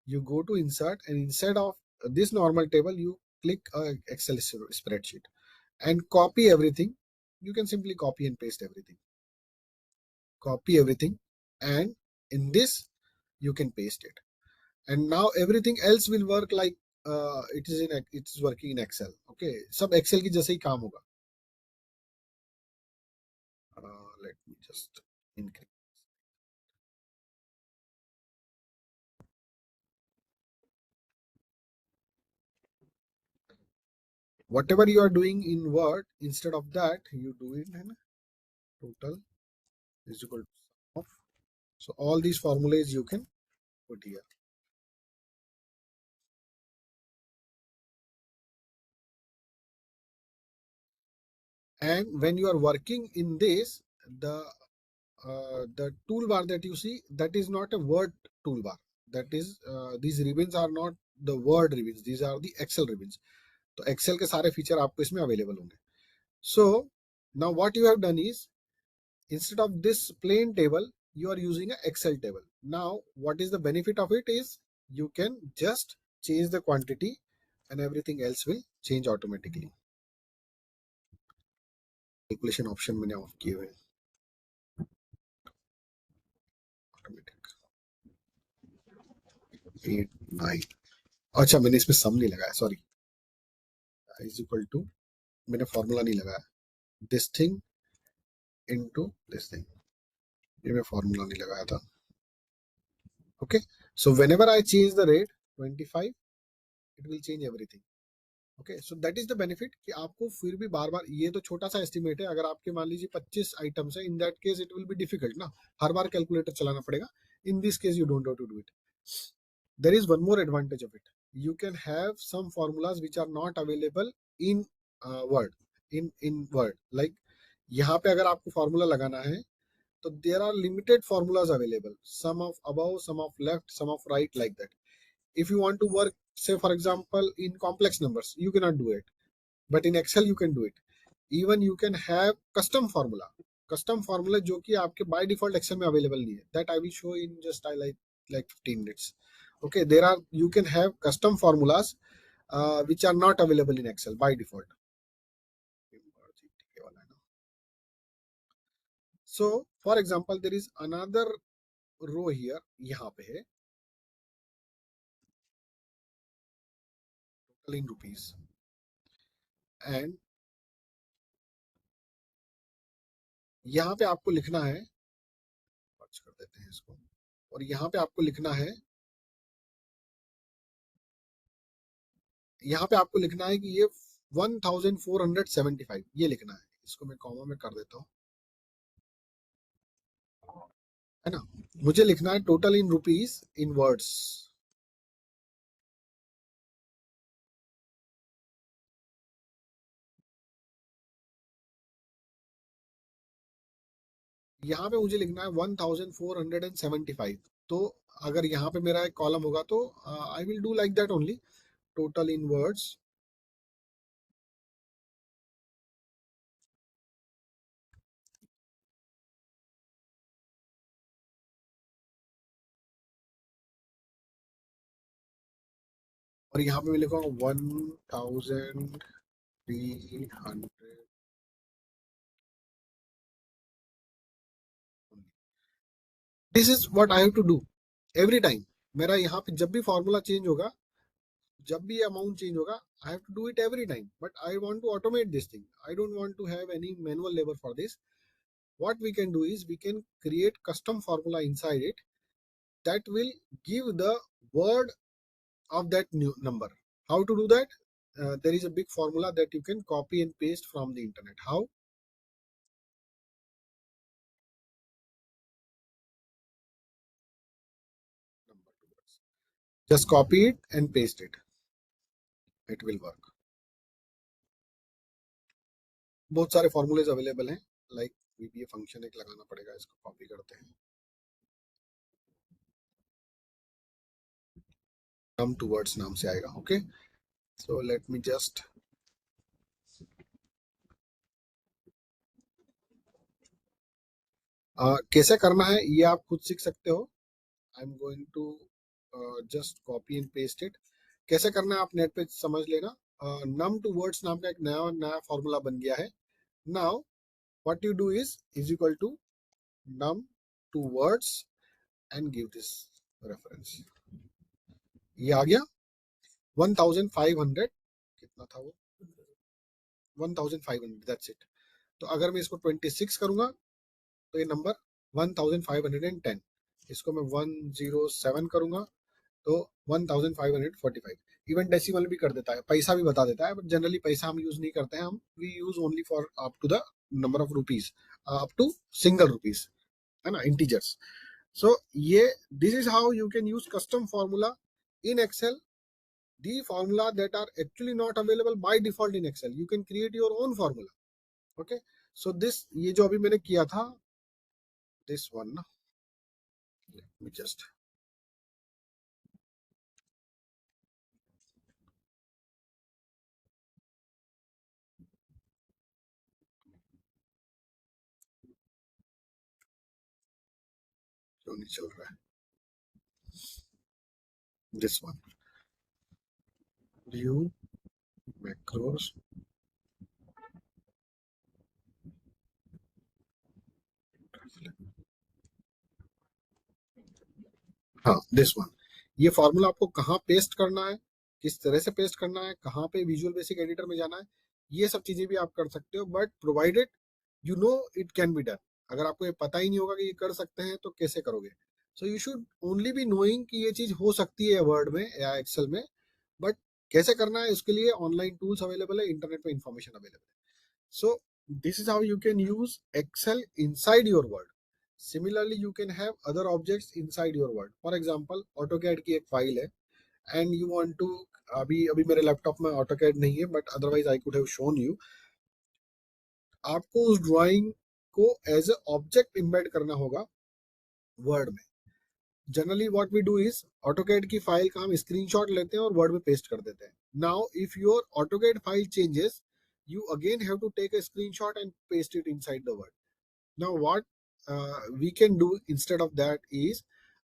you go to insert, and instead of this normal table, you click a Excel spreadsheet and copy everything. You can simply copy and paste everything. Copy everything, and in this you can paste it. And now everything else will work like it's working in Excel. Okay, सब Excel की जैसे ही काम होगा. Let me just increase. Whatever you are doing in Word, instead of that, you do it in total is equal to sum of. So all these formulas you can put here. And when you are working in this, the toolbar that you see, that is not a Word toolbar. That is these ribbons are not the Word ribbons. These are the Excel ribbons. तो Excel के सारे feature आपको इसमें available होंगे. So now what you have done is, instead of this plain table, you are using an Excel table. Now what is the benefit of it is, you can just change the quantity and everything else will change automatically. Calculation option मैंने of किए हुए, automatic 8 9. अच्छा मैंने इसमें सम नहीं लगाया, sorry. Is equal to, मैंने formula नहीं लगाया. This thing into this thing, ये मैं फॉर्मूला नहीं लगाया था. Okay, so whenever I change the rate 25, it will change everything. Okay, so that is the benefit कि आपको फिर भी बार बार, ये तो छोटा सा एस्टिमेट है. अगर आपके मान लीजिए 25 आइटम्स है, in that case it will be difficult ना, हर बार कैलकुलेटर चलाना पड़ेगा. In this case you don't have to do it. There is one more advantage of it. you can have some formulas which are not available in word, in word, like यहाँ पे अगर आपको formula लगाना है तो there are limited formulas available, some of above, some of left, some of right, like that. If you want to work, say for example, in complex numbers, you cannot do it, but in Excel you can do it. Even you can have custom formula, custom formula जो कि आपके by default Excel में available नहीं है. That I will show in just I like 15 minutes. Okay, there are, you can have custom formulas which are not available in Excel by default. So for example, there is another row here, यहाँ पे है total in rupees, and यहाँ पे आपको लिखना है, search कर देते हैं इसको, और यहाँ पे आपको लिखना है, यहाँ पे आपको लिखना है कि ये 1475 ये लिखना है. इसको मैं कॉमा में कर देता हूँ, है ना. मुझे लिखना है total in rupees in words. यहाँ पे मुझे लिखना है 1475. तो अगर यहाँ पे मेरा एक कॉलम होगा तो I will do like that only, total in words. और यहाँ पे मैं लिखूंगा 1300. This is what I have to do every time. मेरा यहाँ पे जब भी फॉर्मूला चेंज होगा, जब भी अमाउंट चेंज होगा, I have to do it every time. But I want to automate this thing. I don't want to have any manual labour for this. What we can do is, we can create custom formula inside it that will give the word of that new number. How to do that? there is a big formula that you can copy and paste from the internet. How? Just copy it and paste it. It will work. बहुत सारे formulas available हैं. Like VBA function एक लगाना पड़ेगा, इसको copy करते हैं. Come towards नाम से आएगा. Okay. So let me just कैसे करना है ये आप खुद सीख सकते हो. I am going to just copy and paste it. कैसे करना है आप नेट पे समझ लेना. नम टू वर्ड्स नाम का एक नया नया फॉर्मूला बन गया है. Now what you do is equal to num to words and give this reference. ये आ गया 1500. कितना था वो? 1500. That's it. तो अगर मैं इसको 26 करूंगा तो ये नंबर 1510. इसको मैं 107 करूंगा तो 1545. इवन डेसिमल भी कर देता है, पैसा भी बता देता है, बट जनरली पैसा हम यूज नहीं करते हैं. हम we use only for up to the number of rupees, up to single rupees, है ना, integers. So yeah, this is how you can use custom formula in Excel. The formula that are actually not available by default in Excel. You can create your own formula. Okay. So this ये जो अभी मैंने किया था, this one ना, let me just क्यों नहीं चल रहा है, this one view macros. हाँ, this one. ये फॉर्मूला आपको कहाँ पेस्ट करना है, किस तरह से पेस्ट करना है, कहाँ पे विजुअल बेसिक एडिटर में जाना है, ये सब चीजें भी आप कर सकते हो. But provided you know it can be done. अगर आपको ये पता ही नहीं होगा कि ये कर सकते हैं तो कैसे करोगे. So you should only be knowing कि ये चीज हो सकती है वर्ड में या एक्सेल में. बट कैसे करना है उसके लिए ऑनलाइन टूल्स अवेलेबल है, इंटरनेट पे इंफॉर्मेशन अवेलेबल है. So this is how you can use Excel inside your Word. Similarly, you can have other objects inside your Word. For example, AutoCAD की एक फाइल है and you want to, अभी अभी मेरे laptop में AutoCAD नहीं है, but otherwise I could have shown you. आपको उस ड्राइंग को एज ए ऑब्जेक्ट इम्बेड करना होगा वर्ड में. Generally what we do is AutoCAD की फाइल का हम स्क्रीनशॉट लेते हैं और वर्ड में पेस्ट कर देते हैं. Now if your AutoCAD file changes, you again have to take a screenshot and paste it inside the word. Now what we can do instead of that is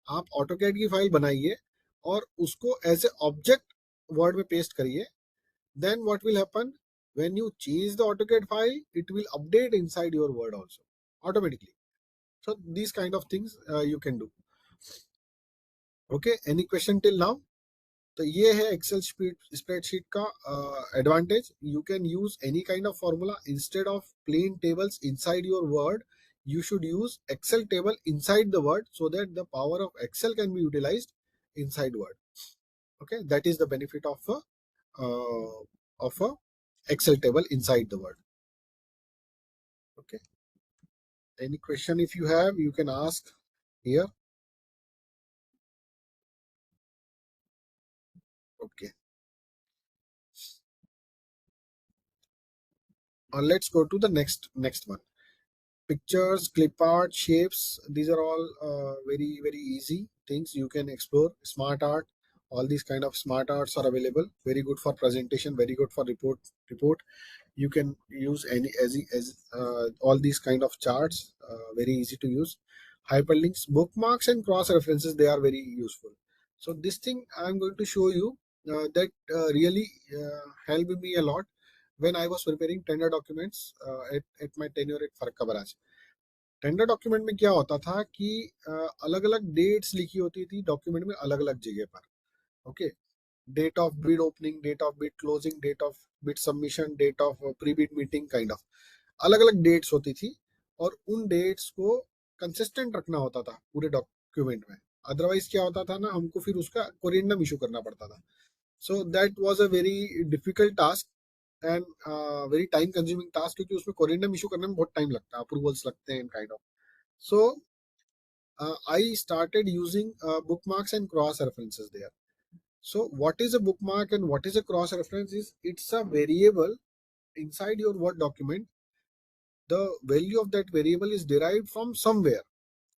आप AutoCAD की file बनाइए और उसको as a object word में paste करिए. then what will happen, when you change the AutoCAD file, it will update inside your word also automatically. So these kind of things you can do. Okay, any question till now? तो ये है Excel spreadsheet का advantage. You can use any kind of formula instead of plain tables inside your Word. You should use Excel table inside the Word so that the power of Excel can be utilized inside Word. Okay, that is the benefit of a Excel table inside the Word. Okay. Any question if you have, you can ask here. Okay. Let's go to the next one. Pictures, clip art, shapes, these are all very easy things you can explore. Smart art, all these kind of smart arts are available. Very good for presentation, very good for report. You can use any as all these kind of charts, very easy to use. Hyperlinks, bookmarks and cross references, they are very useful. So this thing I'm going to show you that really helped me a lot when I was preparing tender documents at my tenure at Farka Baraj. Tender document में क्या होता था कि अलग अलग dates लिखी होती थी डॉक्यूमेंट में अलग अलग जगह पर. Okay, date of bid opening, date of bid closing, date of bid submission, date of pre bid meeting, kind of अलग अलग डेट्स होती थी और उन डेट्स को कंसिस्टेंट रखना होता था पूरे डॉक्यूमेंट में. अदरवाइज क्या होता था ना, हमको फिर उसका कोरिएंडम इशू करना पड़ता था. So that was a very difficult task and very time consuming task, क्योंकि उसमें कोरिंडम इशू करने में बहुत टाइम लगता है, अप्रूवल्स लगते हैं kind of. So I started using bookmarks and cross references there. So what is a bookmark and what is a cross reference is, it's a variable inside your Word document. The value of that variable is derived from somewhere.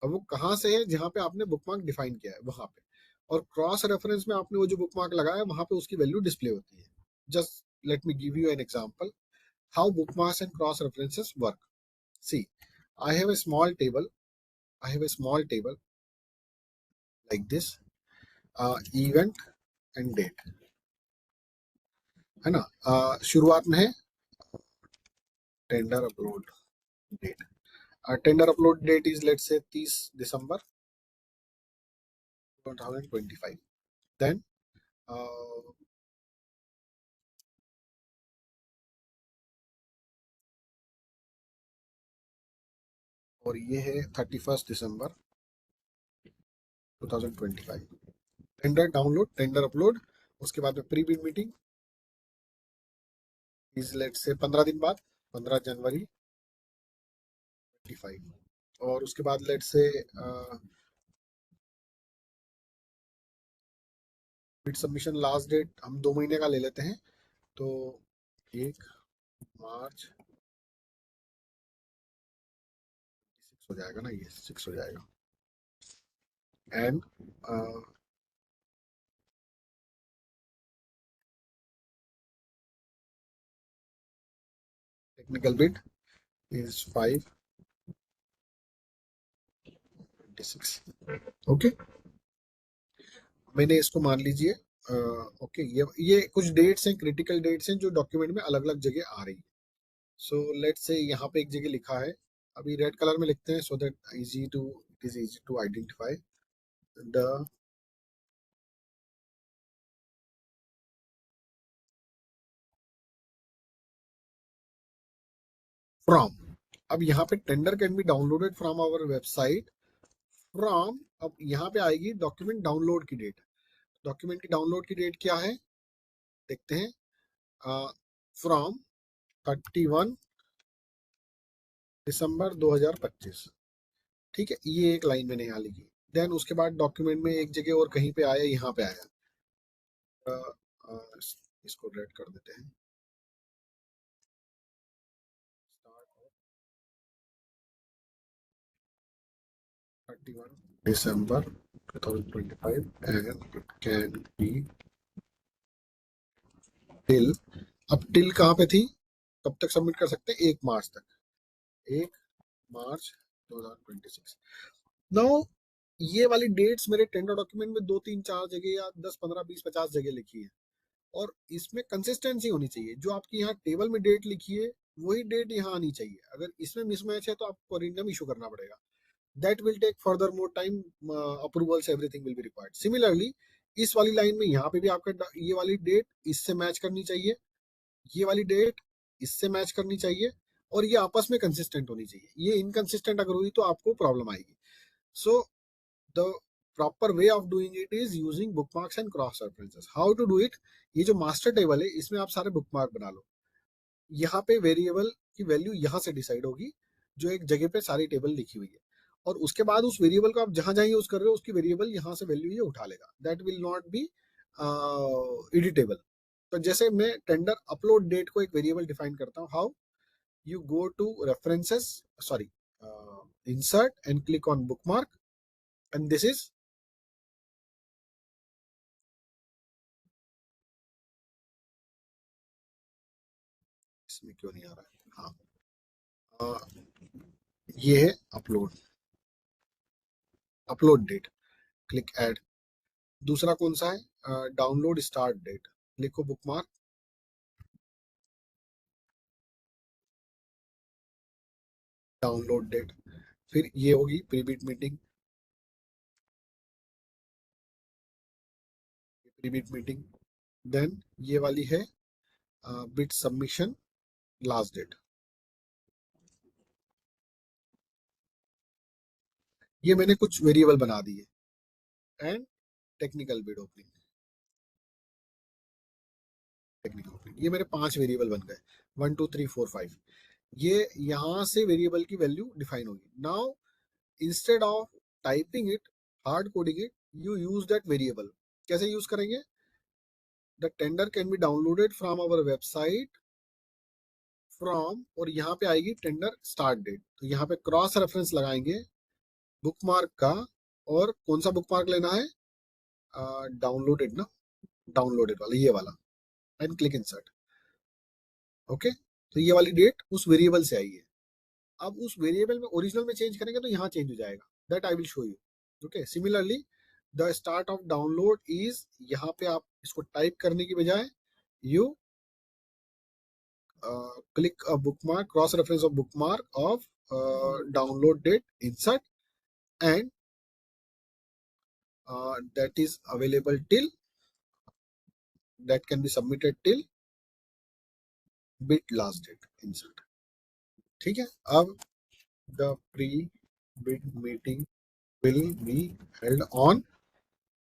अब वो कहाँ से है, जहाँ पे आपने bookmark define किया है वहां पे. और क्रॉस रेफरेंस में आपने वो जो बुकमार्क लगाया है वहां पे उसकी वैल्यू डिस्प्ले होती है. Just let me give you an example how bookmarks and cross references work. See, I have a small table. I have a small table like this. Event and date, है ना. शुरुआत में है tender upload date. Tender upload date is let's say 30 December 2025. Then और ये है 31 दिसंबर 2025. Tender download, tender upload. उसके बाद में pre bid meeting is let's say 15 दिन बाद, 15 जनवरी 2025. और उसके बाद let's say bid submission last date हम 2 महीने का ले लेते हैं. तो 1 मार्च 6 हो जाएगा ना, ये 6 हो जाएगा. And technical bid is 5/26. Okay, मैंने इसको मान लीजिए. ओके, ये कुछ डेट्स हैं, क्रिटिकल डेट्स हैं जो डॉक्यूमेंट में अलग अलग जगह आ रही है. सो लेट्स से यहाँ पे एक जगह लिखा है, अभी रेड कलर में लिखते हैं so that it is easy to identify the from. अब यहाँ पे tender can be downloaded from our website. From, अब यहाँ पे आएगी डॉक्यूमेंट डाउनलोड की डेट. डॉक्यूमेंट की डाउनलोड की डेट क्या है, देखते हैं. फ्रॉम 31 दिसंबर 2025. ठीक है, ये एक लाइन मैंने यहाँ लिखी. देन उसके बाद डॉक्यूमेंट में एक जगह और कहीं पे आया, यहाँ पे आया. अ, अ, इसको रेड कर देते हैं. 31 December 2025 and it can be till. अब टिल कहाँ पे थी, कब तक सबमिट कर सकते हैं, 1 मार्च तक. 1 मार्च 2026. नाउ ये वाली डेट्स मेरे टेंडर डॉक्यूमेंट में 2 3 4 जगह या 10 15 20 50 जगह लिखी है. और इसमें कंसिस्टेंसी होनी चाहिए. जो आपकी यहाँ टेबल में डेट लिखी है वही डेट यहाँ आनी चाहिए. अगर इसमें मिसमैच है तो आपको कोरिंडम इशू करना पड़ेगा. That will take further more time. Approvals everything will be required. Similarly इस वाली लाइन में यहाँ पे भी आपका ये वाली डेट इससे मैच करनी चाहिए, ये वाली डेट इससे मैच करनी चाहिए, और ये आपस में कंसिस्टेंट होनी चाहिए. ये इनकंसिस्टेंट अगर हुई तो आपको प्रॉब्लम आएगी. So the proper way of doing it is using bookmarks and cross references. How to do it, ये जो मास्टर टेबल है इसमें आप सारे बुकमार्क बना लो. यहाँ पे वेरिएबल की वैल्यू यहाँ से डिसाइड होगी, जो एक जगह पे सारी टेबल लिखी हुई है. और उसके बाद उस वेरिएबल को आप जहां जहां यूज कर रहे हो उसकी वेरिएबल यहाँ से वैल्यू ये उठा लेगा. That will not be editable. तो जैसे मैं टेंडर अपलोड डेट को एक वेरिएबल डिफाइन करता हूँ, how you go to references, sorry, insert and click on bookmark, and this is, इसमें क्यों नहीं आ रहा है, हाँ. ये है upload, upload date, click add. दूसरा कौन सा है, डाउनलोड स्टार्ट डेट. लिखो बुकमार्क, डाउनलोड डेट. फिर ये होगी pre bid meeting, pre bid meeting. Then ये वाली है बिड सबमिशन लास्ट डेट. ये मैंने कुछ वेरिएबल बना दिए. And technical bid opening. Technical opening, ये मेरे 5 वेरिएबल बन गए, 1 2 3 4 5। ये यहाँ से वेरिएबल की वैल्यू डिफाइन होगी। Now instead of typing it, hard coding it, you use that variable. कैसे यूज करेंगे? The tender can be downloaded from our website from, और यहाँ पे आएगी टेंडर स्टार्ट डेट, तो यहाँ पे क्रॉस रेफरेंस लगाएंगे बुकमार्क का, और कौन सा बुकमार्क लेना है? डाउनलोडेड ना, डाउनलोडेड वाला, ये वाला, एंड क्लिक इंसर्ट। ओके, तो ये वाली डेट उस वेरिएबल से आई है। अब उस वेरिएबल में ओरिजिनल में चेंज करेंगे तो यहाँ चेंज हो जाएगा, that I will show you. Okay, similarly the start of download is, यहाँ पे आप इसको टाइप करने की बजाय you click a bookmark, cross reference of bookmark of download date, insert, and that is available till, that can be submitted till bit last date, insert। ठीक है, अब the pre bid meeting will be held on,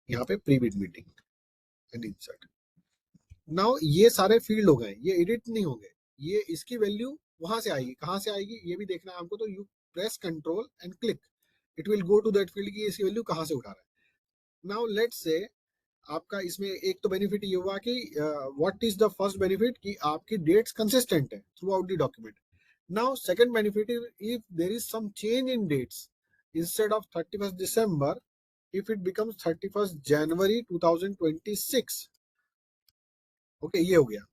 यहाँ पे pre bid meeting and insert। Now ये सारे field हो गए, ये एडिट नहीं होंगे, ये इसकी वैल्यू वहां से आएगी। कहाँ से आएगी ये भी देखना है हमको, तो you press control and click, it will go to that field की इसकी वैल्यू कहाँ से उठा रहा है। नाउ लेट्स से आपका इसमें एक तो बेनिफिट ये हुआ कि what is the first benefit, कि आपकी डेट्स कंसिस्टेंट है throughout the document. Now second benefit is if there is some change in dates, instead of 31st December, if it becomes 31st January 2026। Okay, ये हो गया।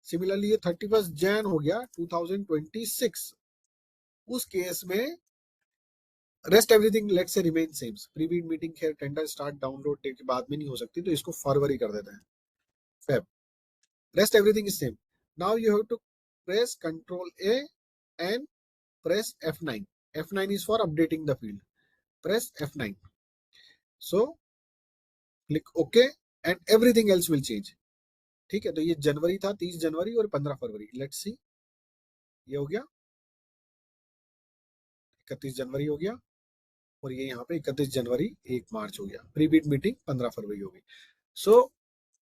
Similarly ये 31st Jain हो गया 2026। उस केस में रेस्ट एवरीथिंग लेट से remain same. Pre Beed meeting खैर टेंडर स्टार्ट डाउनलोड डेट के बाद में नहीं हो सकती, तो इसको फरवरी कर देते हैं, Feb. Rest everything is same. Now you have to press control A and press F9। F9 is for updating the field, press F9, so click OK and everything else will change। ठीक है, तो ये जनवरी था, 30 जनवरी और 15 फरवरी, let's see, ये हो गया 31 जनवरी हो गया, और ये यहाँ पे 31 जनवरी 1 मार्च हो गया। प्री बीट मीटिंग 15 फरवरी हो गई। सो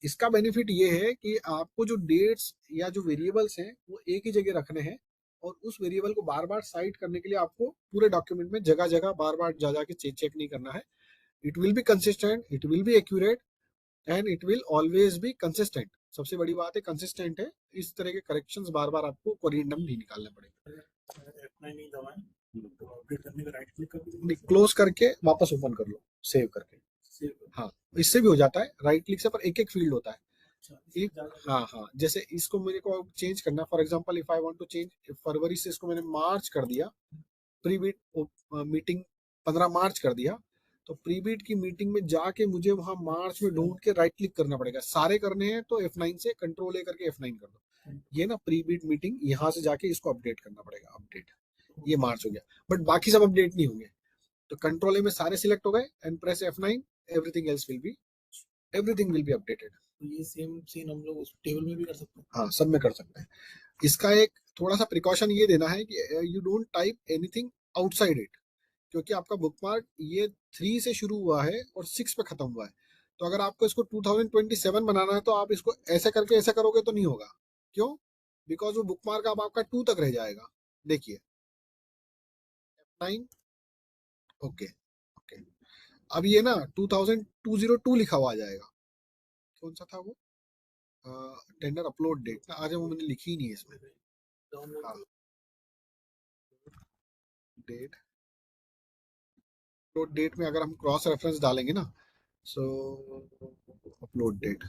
इसका बेनिफिट ये है कि आपको जो डेट्स या जो वेरिएबल्स हैं वो एक ही जगह रखने हैं, और उस वेरिएबल को बार बार साइट करने के लिए आपको पूरे डॉक्यूमेंट में जगह जगह बार बार जा जाके चेक नहीं करना है। It will be consistent, it will be accurate, and it will always be consistent. सबसे बड़ी बात है कंसिस्टेंट है, इस तरह के करेक्शंस बार बार आपको कोरिएंडम नहीं निकालने पड़ेगा। तो अपडेट करने का राइट क्लिक करके क्लोज करके वापस ओपन कर लो, सेव करके। हाँ, इससे भी हो जाता है, राइट क्लिक से, पर एक एक फील्ड होता है। एक, हाँ हाँ, जैसे इसको मेरे को चेंज करना, for example if I want to change फरवरी से इसको मैंने मार्च कर दिया, प्री बीट मीटिंग 15 मार्च कर दिया, तो प्री बीट की मीटिंग में जाके मुझे वहां मार्च में ढूंढ के राइट क्लिक करना पड़ेगा। सारे करने हैं तो F9 से कंट्रोल ए करके F9 कर दो। ये ना प्री बीट मीटिंग यहाँ से जाके इसको अपडेट करना पड़ेगा, अपडेट, ये मार्च हो गया, बट बाकी सब अपडेट नहीं होंगे। तो कंट्रोल ए में सारे सिलेक्ट हो गए and press F9, everything will be updated. तो ये सेम सीन हम लोग उस टेबल में भी कर सकते हैं, हाँ सब में कर सकते हैं। इसका एक थोड़ा सा प्रिकॉशन ये देना है कि you don't type anything outside it, क्योंकि आपका बुकमार्क ये 3 से शुरू हुआ है और 6 पे खत्म हुआ है। तो अगर आपको इसको 2027 बनाना है तो आप इसको ऐसे करके ऐसा करोगे तो नहीं होगा। क्यों? बिकॉज वो बुकमार्क अब आपका 2 तक रह जाएगा। देखिए F9, ओके ओके, अब ये ना 2002 लिखा हुआ आ जाएगा। कौन सा था वो? टेंडर अपलोड डेट ना, आज वो मैंने लिखी ही नहीं है इसमें। हाँ, डेट, अपलोड डेट में अगर हम क्रॉस रेफरेंस डालेंगे ना, सो अपलोड डेट,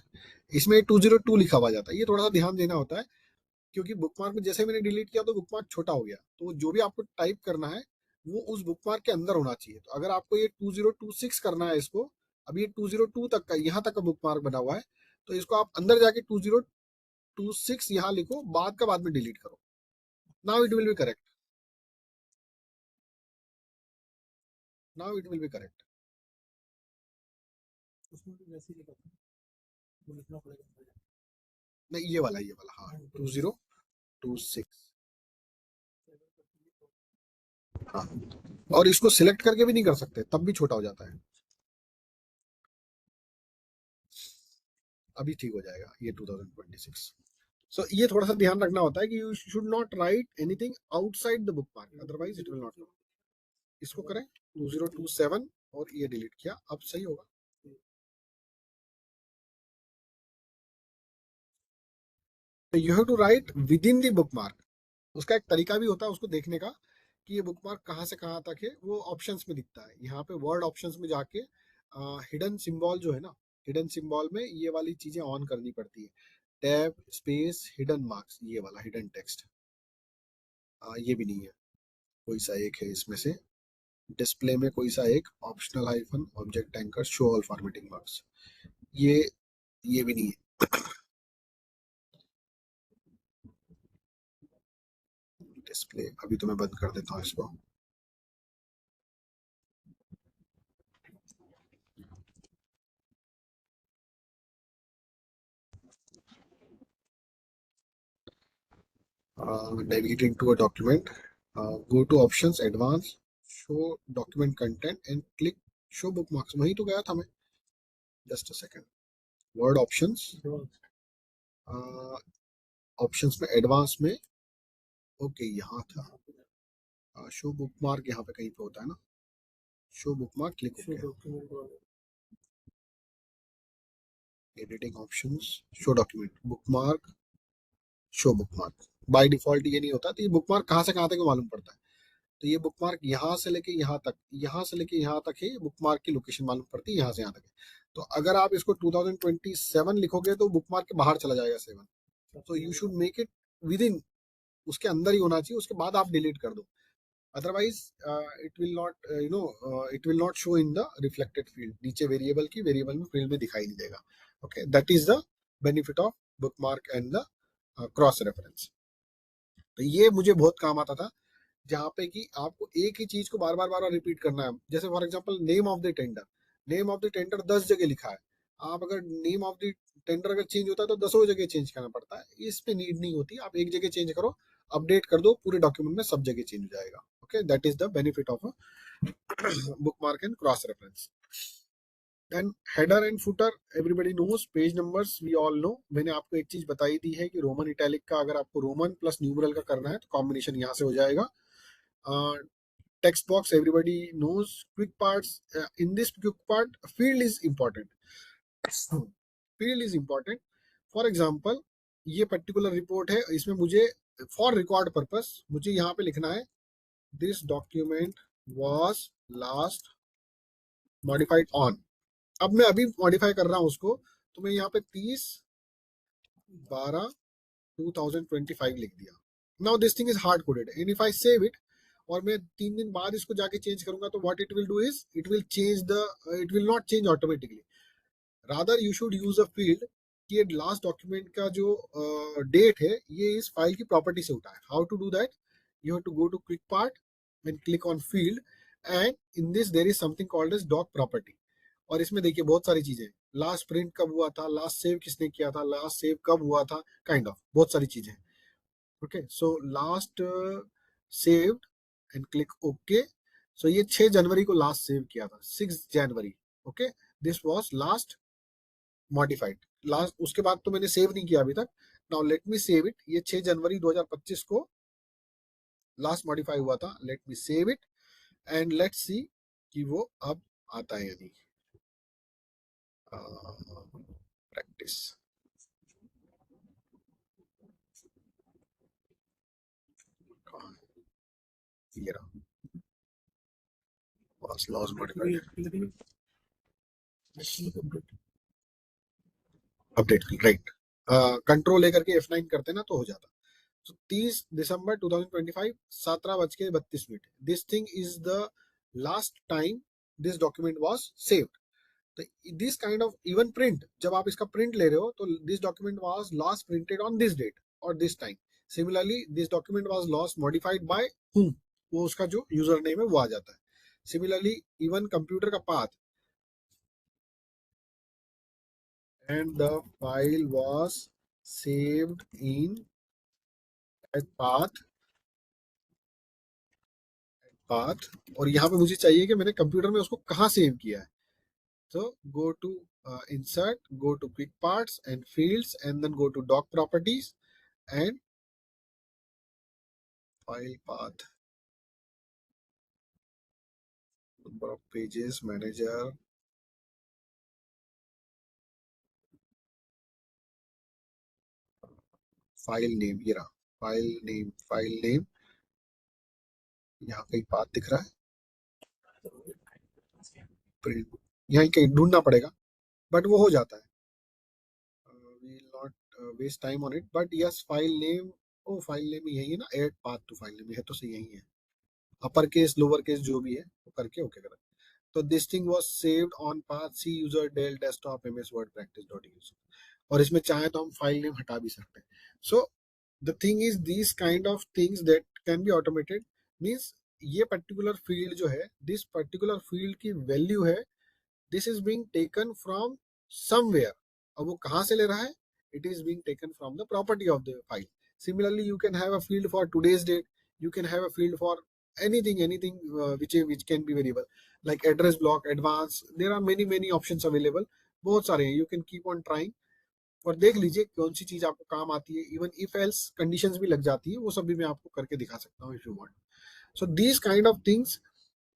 इसमें 202 लिखा हुआ जाता है। ये थोड़ा सा ध्यान देना होता है, क्योंकि बुकमार्क में जैसे मैंने डिलीट किया तो बुकमार्क छोटा हो गया, तो जो भी आपको टाइप करना है वो उस बुकमार्क के अंदर होना चाहिए। तो अगर आपको ये 2026 करना है इसको, अब ये 202 तक का, यहाँ तक का बुकमार्क बना हुआ है, तो इसको आप अंदर जाके 2026 यहाँ लिखो, बाद का बाद में डिलीट करो। Now it will B correct, now it will B correct. उसमें भी वैसे ही लिखा था, वो लिखना पड़ेगा। नहीं, ये वाला, ये वाला, हाँ 2026, हाँ। और इसको सिलेक्ट करके भी नहीं कर सकते, तब भी छोटा हो जाता है। अभी ठीक हो जाएगा ये 2026। सो ये थोड़ा सा ध्यान रखना होता है कि you should not right anything outside the book mark, otherwise it will not. इसको करें 2027 और ये डिलीट किया, अब सही होगा। You have to write within the bookmark. उसका एक तरीका भी होता है उसको देखने का कि ये बुक मार्क कहाँ से कहाँ तक है, वो ऑप्शंस में दिखता है। यहाँ पे वर्ड ऑप्शंस में जाके हिडन सिंबल जो है ना, हिडन सिंबल में ये वाली चीजें ऑन करनी पड़ती है। टैब स्पेस हिडन मार्क्स, ये वाला हिडन टेक्स्ट, ये भी नहीं है। कोई सा एक है इसमें से, डिस्प्ले में कोई सा एक optional hyphen object anchor show all formatting marks, ये ये भी नहीं है। डिस्प्ले अभी तो मैं बंद कर देता हूँ इसको। Navigating to a document, go to options, advanced, show document content and click show bookmarks। वहीं तो गया था मैं, just a second। word options, options में एडवांस में, ओके यहाँ था। शो बुकमार्क यहाँ पे कहीं पे होता है ना, शो बुकमार्क क्लिक हो गया। Editing options, show document, bookmark, show bookmark. Bye default ये नहीं होता, तो ये बुकमार्क कहाँ से कहाँ तक मालूम पड़ता है। तो ये बुकमार्क यहाँ से लेके यहाँ तक, यहाँ से लेके यहाँ तक है, बुकमार्क की लोकेशन मालूम पड़ती है, यहाँ से यहाँ तक है। तो अगर आप इसको 2027 लिखोगे तो बुकमार्क के बाहर चला जाएगा 7। तो you should make it with in, उसके अंदर ही होना चाहिए, उसके बाद आप डिलीट कर दो। Otherwise it will not it will not show in the reflected field, नीचे वेरिएबल की वेरिएबल में फील्ड में दिखाई नहीं देगा। Okay, that is the benefit of bookmark and the cross reference. तो ये मुझे बहुत काम आता था, जहाँ पे कि आपको एक ही चीज को बार बार बार बार रिपीट करना है। जैसे for example name of the tender, name of the tender 10 जगह लिखा है, आप अगर नेम ऑफ द टेंडर अगर चेंज होता है तो 10 जगह चेंज करना पड़ता है। इस पे नीड नहीं होती, आप एक जगह चेंज करो, अपडेट कर दो, पूरे डॉक्यूमेंट में सब जगह चेंज हो जाएगा। Okay, that is the benefit of bookmark and cross reference. And header and footer, everybody knows. Page numbers we all know, मैंने आपको एक चीज बताई दी है कि रोमन इटैलिक का अगर आपको रोमन प्लस न्यूमरल का करना है तो कॉम्बिनेशन यहाँ से हो जाएगा। Text box, everybody knows। Quick parts, in this quick part field is important। field is important। for example, ये पर्टिकुलर रिपोर्ट है, इसमें मुझे फॉर रिकॉर्ड पर्पस मुझे यहाँ पे लिखना है this document was last modified on. अब मैं अभी मॉडिफाई कर रहा हूँ उसको, तो मैं यहाँ पे 30/12/2025 लिख दिया। Now this thing is hard coded and if I save it और मैं 3 दिन बाद इसको जाके चेंज करूंगा तो what it will do is it will change the, it will not change automatically. Rather you should use a field कि ये लास्ट डॉक्यूमेंट का जो डेट है ये इस फाइल की प्रॉपर्टी से उठा है। How to do that, you have to go to quick part and click on field and in this there is something called as doc property. और इसमें देखिए बहुत सारी चीजें, लास्ट प्रिंट कब हुआ था, लास्ट सेव किसने किया था, लास्ट सेव कब हुआ था, काइंड ऑफ बहुत सारी चीजें। Okay, so last saved and click okay. So ये 6 जनवरी को लास्ट सेव किया था, 6 जनवरी। Okay, this was last modified. Last, उसके बाद तो मैंने सेव नहीं किया अभी तक। Now let me save it, ये 6 जनवरी 2025 को लास्ट मॉडिफाई हुआ था। Let me save it and let's see कि वो अब आता है या नहीं। प्रैक्टिस, ये रहा, was lost modified update right. Control लेकर के F9 करते ना तो हो जाता। So 30 December 2025 17:32। This thing is the last time this document was saved. तो this kind of even print, जब आप इसका प्रिंट ले रहे हो तो this document was last printed on this date और this time. Similarly this document was last modified by whom, वो उसका जो यूजर नेम है वो आ जाता है। सिमिलरली इवन कंप्यूटर का path, and the file was saved in at path। और यहाँ पे मुझे चाहिए कि मैंने कंप्यूटर में उसको कहाँ सेव किया है। तो go to insert, go to quick parts and fields and then go to doc properties and file path, number of pages, manager, file name, ये रहा फाइल नेम, यहाँ कहीं पाथ दिख रहा है, प्रिंट, यहाँ कहीं ढूंढना पड़ेगा, बट वो हो जाता है. We will not waste time on it, but yes file name, oh file name यही है ना, add path to file name है, तो सही यही है, अपर केस लोअर केस जो भी है वो करके ओके करा. तो this thing was saved on path C user Dell desktop MS Word practice dot use, और इसमें चाहे तो हम फाइल नेम हटा भी सकते हैं. So the thing is these kind of things that can be automated, means ये पर्टिकुलर फील्ड जो है, दिस पर्टिकुलर फील्ड की वैल्यू है, this is being taken from somewhere. अब वो कहाँ से ले रहा है? It is being taken from the property of the file. Similarly, you can have a field for today's date. You can have a field for anything which can be variable, like address block, advance. There are many options available. बहुत सारे हैं. You can keep on trying. और देख लीजिए कौन सी चीज आपको काम आती है. इवन इफ एल्स कंडीशंस भी लग जाती है, वो सब भी मैं आपको करके दिखा सकता हूँ if you want. So these kind of things,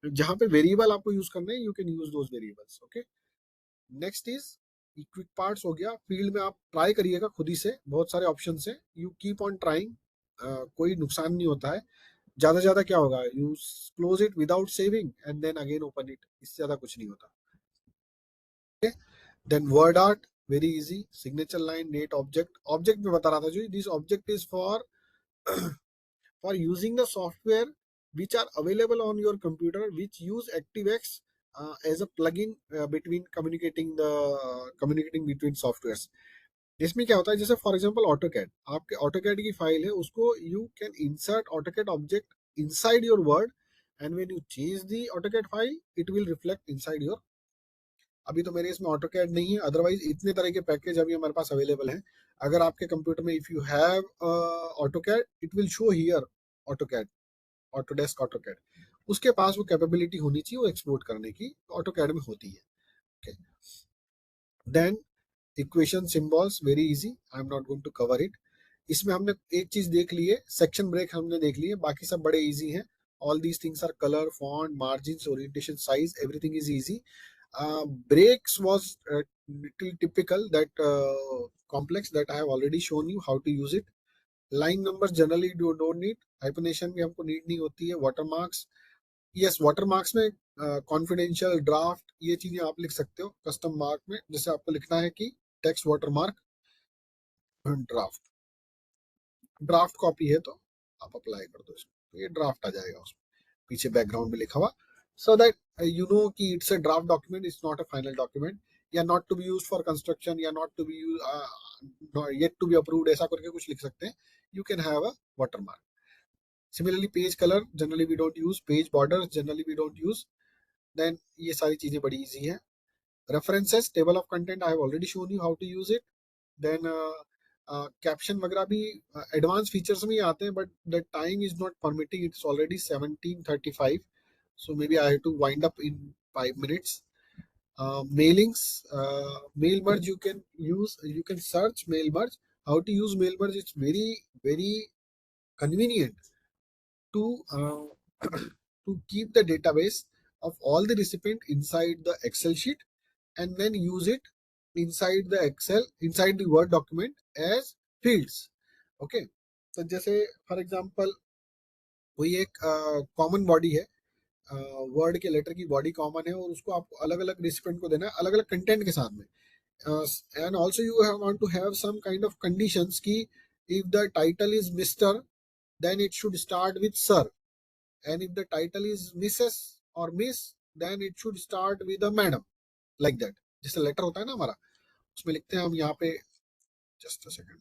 जहाँ पे वेरिएबल आपको यूज करने हैं, you can use those variables. Okay. Next is quick parts हो गया. फील्ड में आप ट्राई करिएगा खुद ही से, बहुत सारे ऑप्शन है, यू कीप ऑन ट्राइंग. कोई नुकसान नहीं होता है. ज्यादा ज्यादा क्या होगा, you close it without saving and then again open it, इससे ज्यादा कुछ नहीं होता. Then word art, very easy. Signature line, net object. Object में बता रहा था जो, this object is for for using the software which are available on your computer, which use ActiveX as a plugin between communicating between softwares. इसमें क्या होता है, जैसे फॉर एग्जांपल ऑटोकैड, आपके ऑटोकैड की फाइल है, उसको you can insert AutoCAD object inside your word, and when you change the AutoCAD file it will reflect inside your. अभी तो मेरे इसमें ऑटोकैड नहीं है, अदरवाइज इतने तरह के पैकेज अभी हमारे पास अवेलेबल हैं. अगर आपके कंप्यूटर में if you have AutoCAD, it will show here AutoCAD, Autodesk AutoCAD. उसके पास वो कैपेबिलिटी होनी चाहिए वो एक्सपोर्ट करने की, ऑटोकैड में होती है. Okay. Then equation symbols, very easy, I am not going to cover it. इसमें हमने एक चीज देख ली है, सेक्शन ब्रेक हमने देख ली है, बाकी सब बड़े इजी हैं. All these things are colour, font, margin, orientation, size, everything is easy. Breaks was little typical, that complex, that I have already shown you how to use it. Line number generally do don't need. Hyphenation भी हमको need नहीं होती है. Water marks, yes water marks में confidential, draft, ये चीजें आप लिख सकते हो कस्टम मार्क में. जैसे आपको लिखना है कि text water mark draft, draft copy है तो आप अप्लाई कर दो इसको, तो ये ड्राफ्ट आ जाएगा उसमें पीछे बैकग्राउंड में लिखा हुआ. सो दैट यू नो कि it's a draft document, it's not a final document, या not to be use for construction, या not to be yet to be approved, ऐसा करके कुछ लिख सकते हैं. You can have a water mark. Similarly, page color generally we don't use, page borders generally we don't use. Then ये सारी चीजें बड़ी easy हैं. References, table of content, I have already shown you how to use it. Then caption वगैरह भी advanced features में ही आते हैं, but the time is not permitting. It's already 17:35, so maybe I have to wind up in 5 minutes. Mailings, mail merge you can use, you can search mail merge. How to use mail merge? It's very convenient to to keep the database of all the recipient inside the Excel sheet, and then use it inside the Excel, inside the Word document as fields. Okay. तो जैसे for example कोई एक common body है, word के letter की body common है, और उसको आपको अलग अलग रिसिपेंट को देना है अलग अलग कंटेंट के साथ में. And also you have want to have some kind of conditions की, if the title is mister, then it should start with sir, and if the title is Mrs. or Miss, then it should start with a madam, like that. जैसे letter होता है ना हमारा, उसमें लिखते हैं हम यहाँ पे, जस्ट अ सेकंड,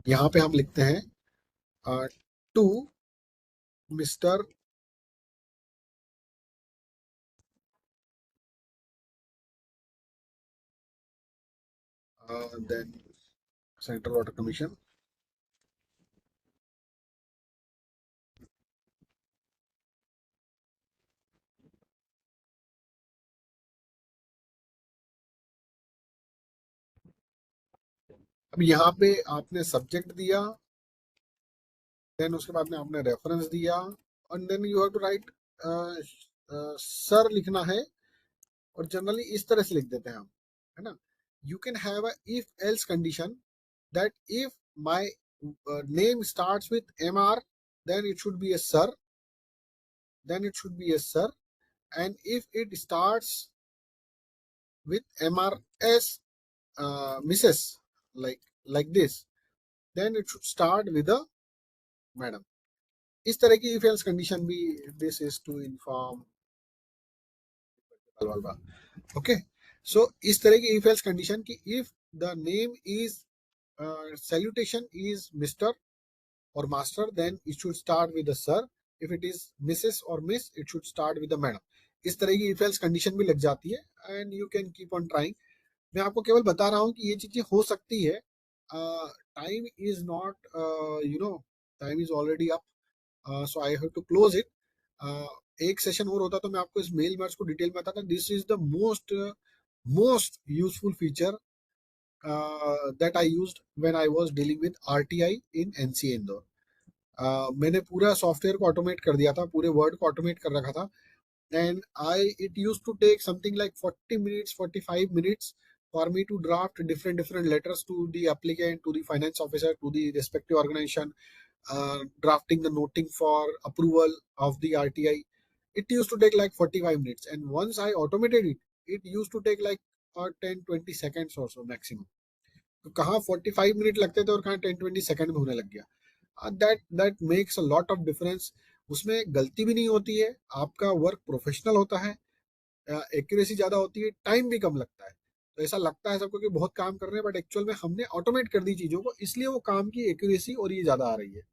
यहाँ पे हम लिखते हैं to mister, then Central Water Commission, अब यहाँ पे आपने सब्जेक्ट दिया, देन उसके बाद में आपने रेफरेंस दिया, और then you have to write sir लिखना है। और जनरली इस तरह से लिख देते हैं हम, है ना। You can have a if else condition that if my name starts with MR, then it should be a sir, then it should be a sir. And if it starts with MRS, Mrs., like this, then it should start with a madam. इस तरह की if else condition भी, this is to inform, okay. So इस तरह की if else condition कि if the name is salutation is Mr. or Master, then it should start with the sir. If it is Mrs. or Miss, it should start with the madam. इस तरह की if else condition भी लग जाती है, and you can keep on trying. मैं आपको केवल बता रहा हूँ कि ये चीजें हो सकती है. Time is not, you know, time is already up, so I have to close it. एक सेशन और होता तो मैं आपको इस मेल मर्ज को डिटेल में बताता. This is the most useful feature that I used when I was dealing with RTI in NCA Indore. मैंने पूरा सॉफ्टवेयर को ऑटोमेट कर दिया था, पूरे वर्ड को ऑटोमेट कर रखा था. And it used to take something like 40 minutes, 45 minutes for me to draft different letters to the applicant, to the finance officer, to the respective organization, drafting the noting for approval of the RTI. It used to take like 45 minutes, and once I automated it, it used to take like 10-20 seconds or so maximum. तो कहाँ 45 minute लगते थे और कहाँ 10-20 second में होने लग गया. That makes a lot of difference. उसमें गलती भी नहीं होती है, आपका वर्क प्रोफेशनल होता है, एक्यूरेसी ज्यादा होती है, टाइम भी कम लगता है. तो ऐसा लगता है सबको कि बहुत काम कर रहे हैं, बट एक्चुअल में हमने ऑटोमेट कर दी चीजों को, इसलिए वो काम की एक्यूरेसी और ये ज्यादा आ रही है.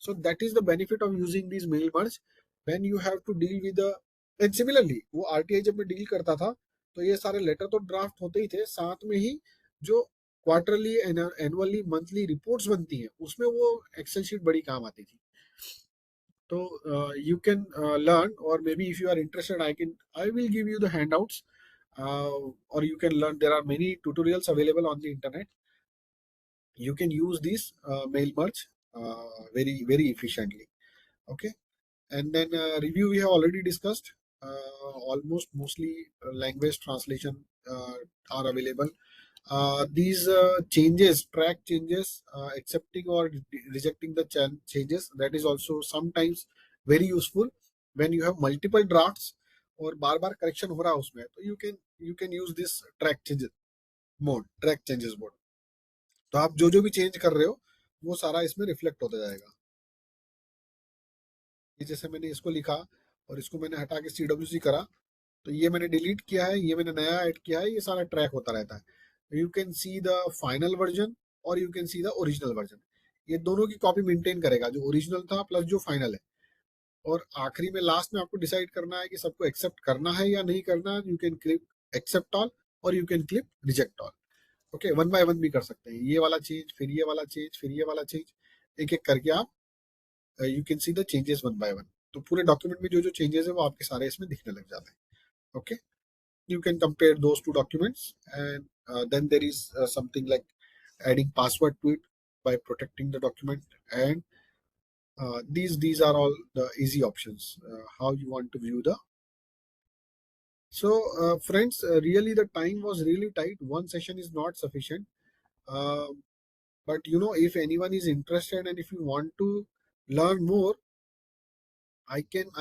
So that is the benefit of using these mail merge when you have to deal with the. And similarly वो आरटीआई जब मैं डील करता था, तो ये सारे लेटर तो ड्राफ्ट होते ही थे, साथ में ही जो क्वार्टरली, एनुअली, मंथली रिपोर्ट्स बनती हैं, उसमें वो एक्सेल शीट बड़ी काम आती थी. तो you can learn, or maybe if you are interested, I will give you the handouts, or you can learn. There are many tutorials available on the internet. You can use this mail merge very efficiently. Okay. And then review we have already discussed. Almost mostly language translation are available. These changes, track changes, accepting or rejecting the changes, that is also sometimes very useful when you have multiple drafts और बार बार correction हो रहा है उसमें, तो you can use this track changes mode. तो आप जो जो भी चेंज कर रहे हो वो सारा इसमें रिफ्लेक्ट होता जाएगा. जैसे मैंने इसको लिखा और इसको मैंने हटा के CWC करा, तो ये मैंने डिलीट किया है, ये मैंने नया ऐड किया है, ये सारा ट्रैक होता रहता है. You can see the final version और you can see the original version. ये दोनों की कॉपी मेंटेन करेगा, जो ओरिजिनल था प्लस जो फाइनल है. और आखिरी में लास्ट में आपको डिसाइड करना है कि सबको एक्सेप्ट करना है या नहीं करना. You can click accept all और you can click reject all. Okay, one by one भी कर सकते हैं, ये वाला चेंज, फिर ये वाला चेंज, फिर ये वाला चेंज, एक एक करके आप you can see the changes one by one. तो पूरे डॉक्यूमेंट में जो जो चेंजेस है वो आपके सारे इसमें दिखने लग जाते हैं. Okay, you can compare those two documents. And then there is something like adding password to it by protecting the document. And these are all the easy options how you want to view the. So friends, really the time was really tight, one session is not sufficient. uh, but you know, if anyone is interested and if you want to learn more, I can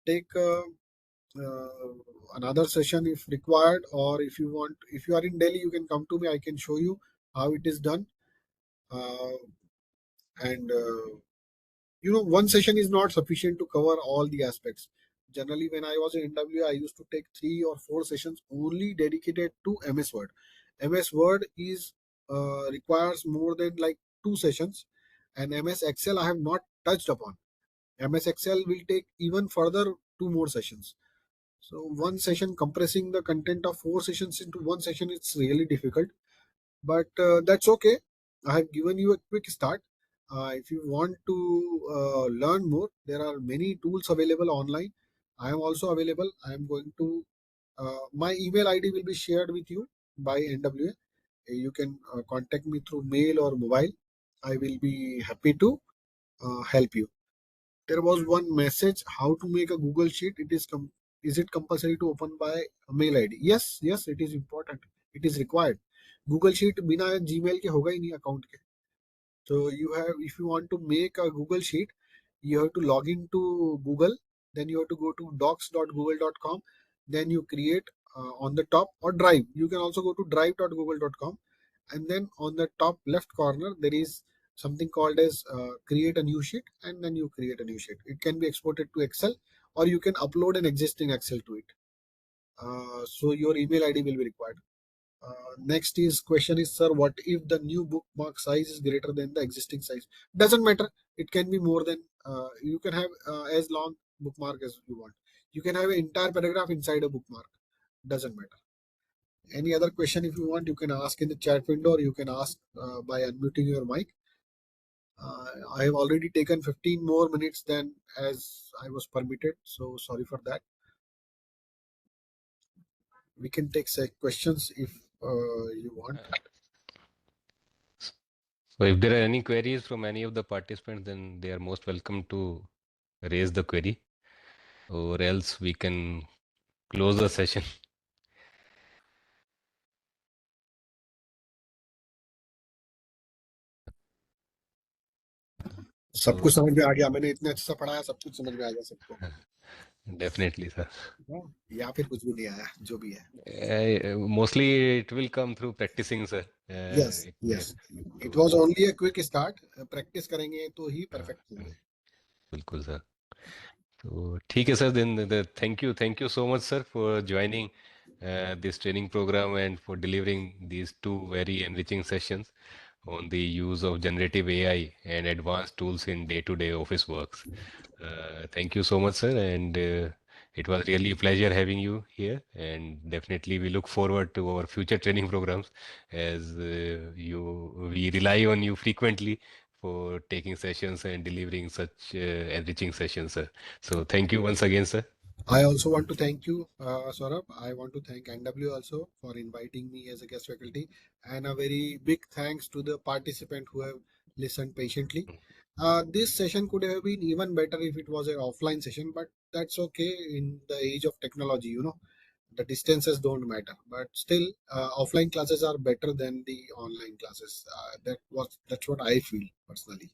take uh, another session if required, or if you want, if you are in Delhi, you can come to me, I can show you how it is done. uh, and you know, one session is not sufficient to cover all the aspects. Generally when I was in NWA, I used to take 3 or 4 sessions only dedicated to MS Word. MS Word is requires more than like 2 sessions, and MS Excel I have not touched upon. MS Excel will take even further 2 more sessions. So one session compressing the content of 4 sessions into one session, it's really difficult, but that's okay. I have given you a quick start. If you want to learn more, there are many tools available online. I am also available. I am going to my email ID will be shared with you by NWA. you can contact me through mail or mobile. I will be happy to help you. There was one message: how to make a Google Sheet. Is it compulsory to open by a mail ID? Yes, yes, it is important. It is required. Google Sheet बिना Gmail के होगा ही नहीं account के. So you have, if you want to make a Google Sheet, you have to log into Google. Then you have to go to docs.google.com. Then you create on the top, or Drive. You can also go to drive.google.com, and then on the top left corner there is something called as create a new sheet, and then you create a new sheet. It can be exported to Excel, or you can upload an existing Excel to it. So your email ID will be required. Next is question is, sir, what if the new bookmark size is greater than the existing size? Doesn't matter. It can be more than, you can have as long bookmark as you want. You can have an entire paragraph inside a bookmark. Doesn't matter. Any other question, if you want, you can ask in the chat window, or you can ask by unmuting your mic. I have already taken 15 more minutes than as I was permitted, so sorry for that. We can take questions if you want. So if there are any queries from any of the participants, then they are most welcome to raise the query, or else we can close the session. सब कुछ समझ में आ गया, मैंने इतने अच्छे से पढ़ाया, सब कुछ समझ में आ गया सबको. Definitely, sir. या फिर कुछ भी नहीं आया, जो भी है. Mostly it will come through practicing, sir. Yes, yes. It was only a quick start. Practice करेंगे तो ही perfect होंगे. बिल्कुल सर. तो ठीक है sir, then thank you so much sir for joining this training program and for delivering these two very enriching sessions on the use of generative AI and advanced tools in day-to-day office works. Thank you so much, sir, and it was really a pleasure having you here. And definitely, we look forward to our future training programs, as we rely on you frequently for taking sessions and delivering such enriching sessions, sir. So, thank you once again, sir. I also want to thank you, Saurabh. I want to thank NW also for inviting me as a guest faculty, and a very big thanks to the participant who have listened patiently. This session could have been even better if it was an offline session, but that's okay. In the age of technology, the distances don't matter. But still, offline classes are better than the online classes. That's what I feel personally.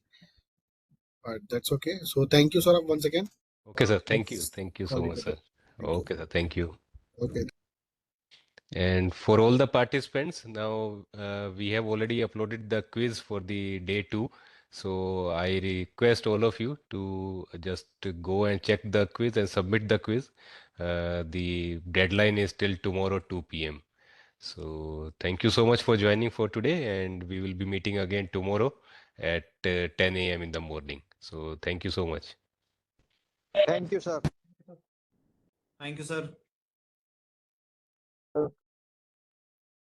But that's okay. So thank you, Saurabh, once again. Okay, sir. Thank you. Thank you so Sorry much, for sir. that. Thank you. Okay, sir. Thank you. Okay. And for all the participants, now we have already uploaded the quiz for the day 2. So I request all of you to just go and check the quiz and submit the quiz. The deadline is till tomorrow 2 p.m. So thank you so much for joining for today, and we will be meeting again tomorrow at 10 a.m. in the morning. So thank you so much. Thank you, sir. Thank you, sir.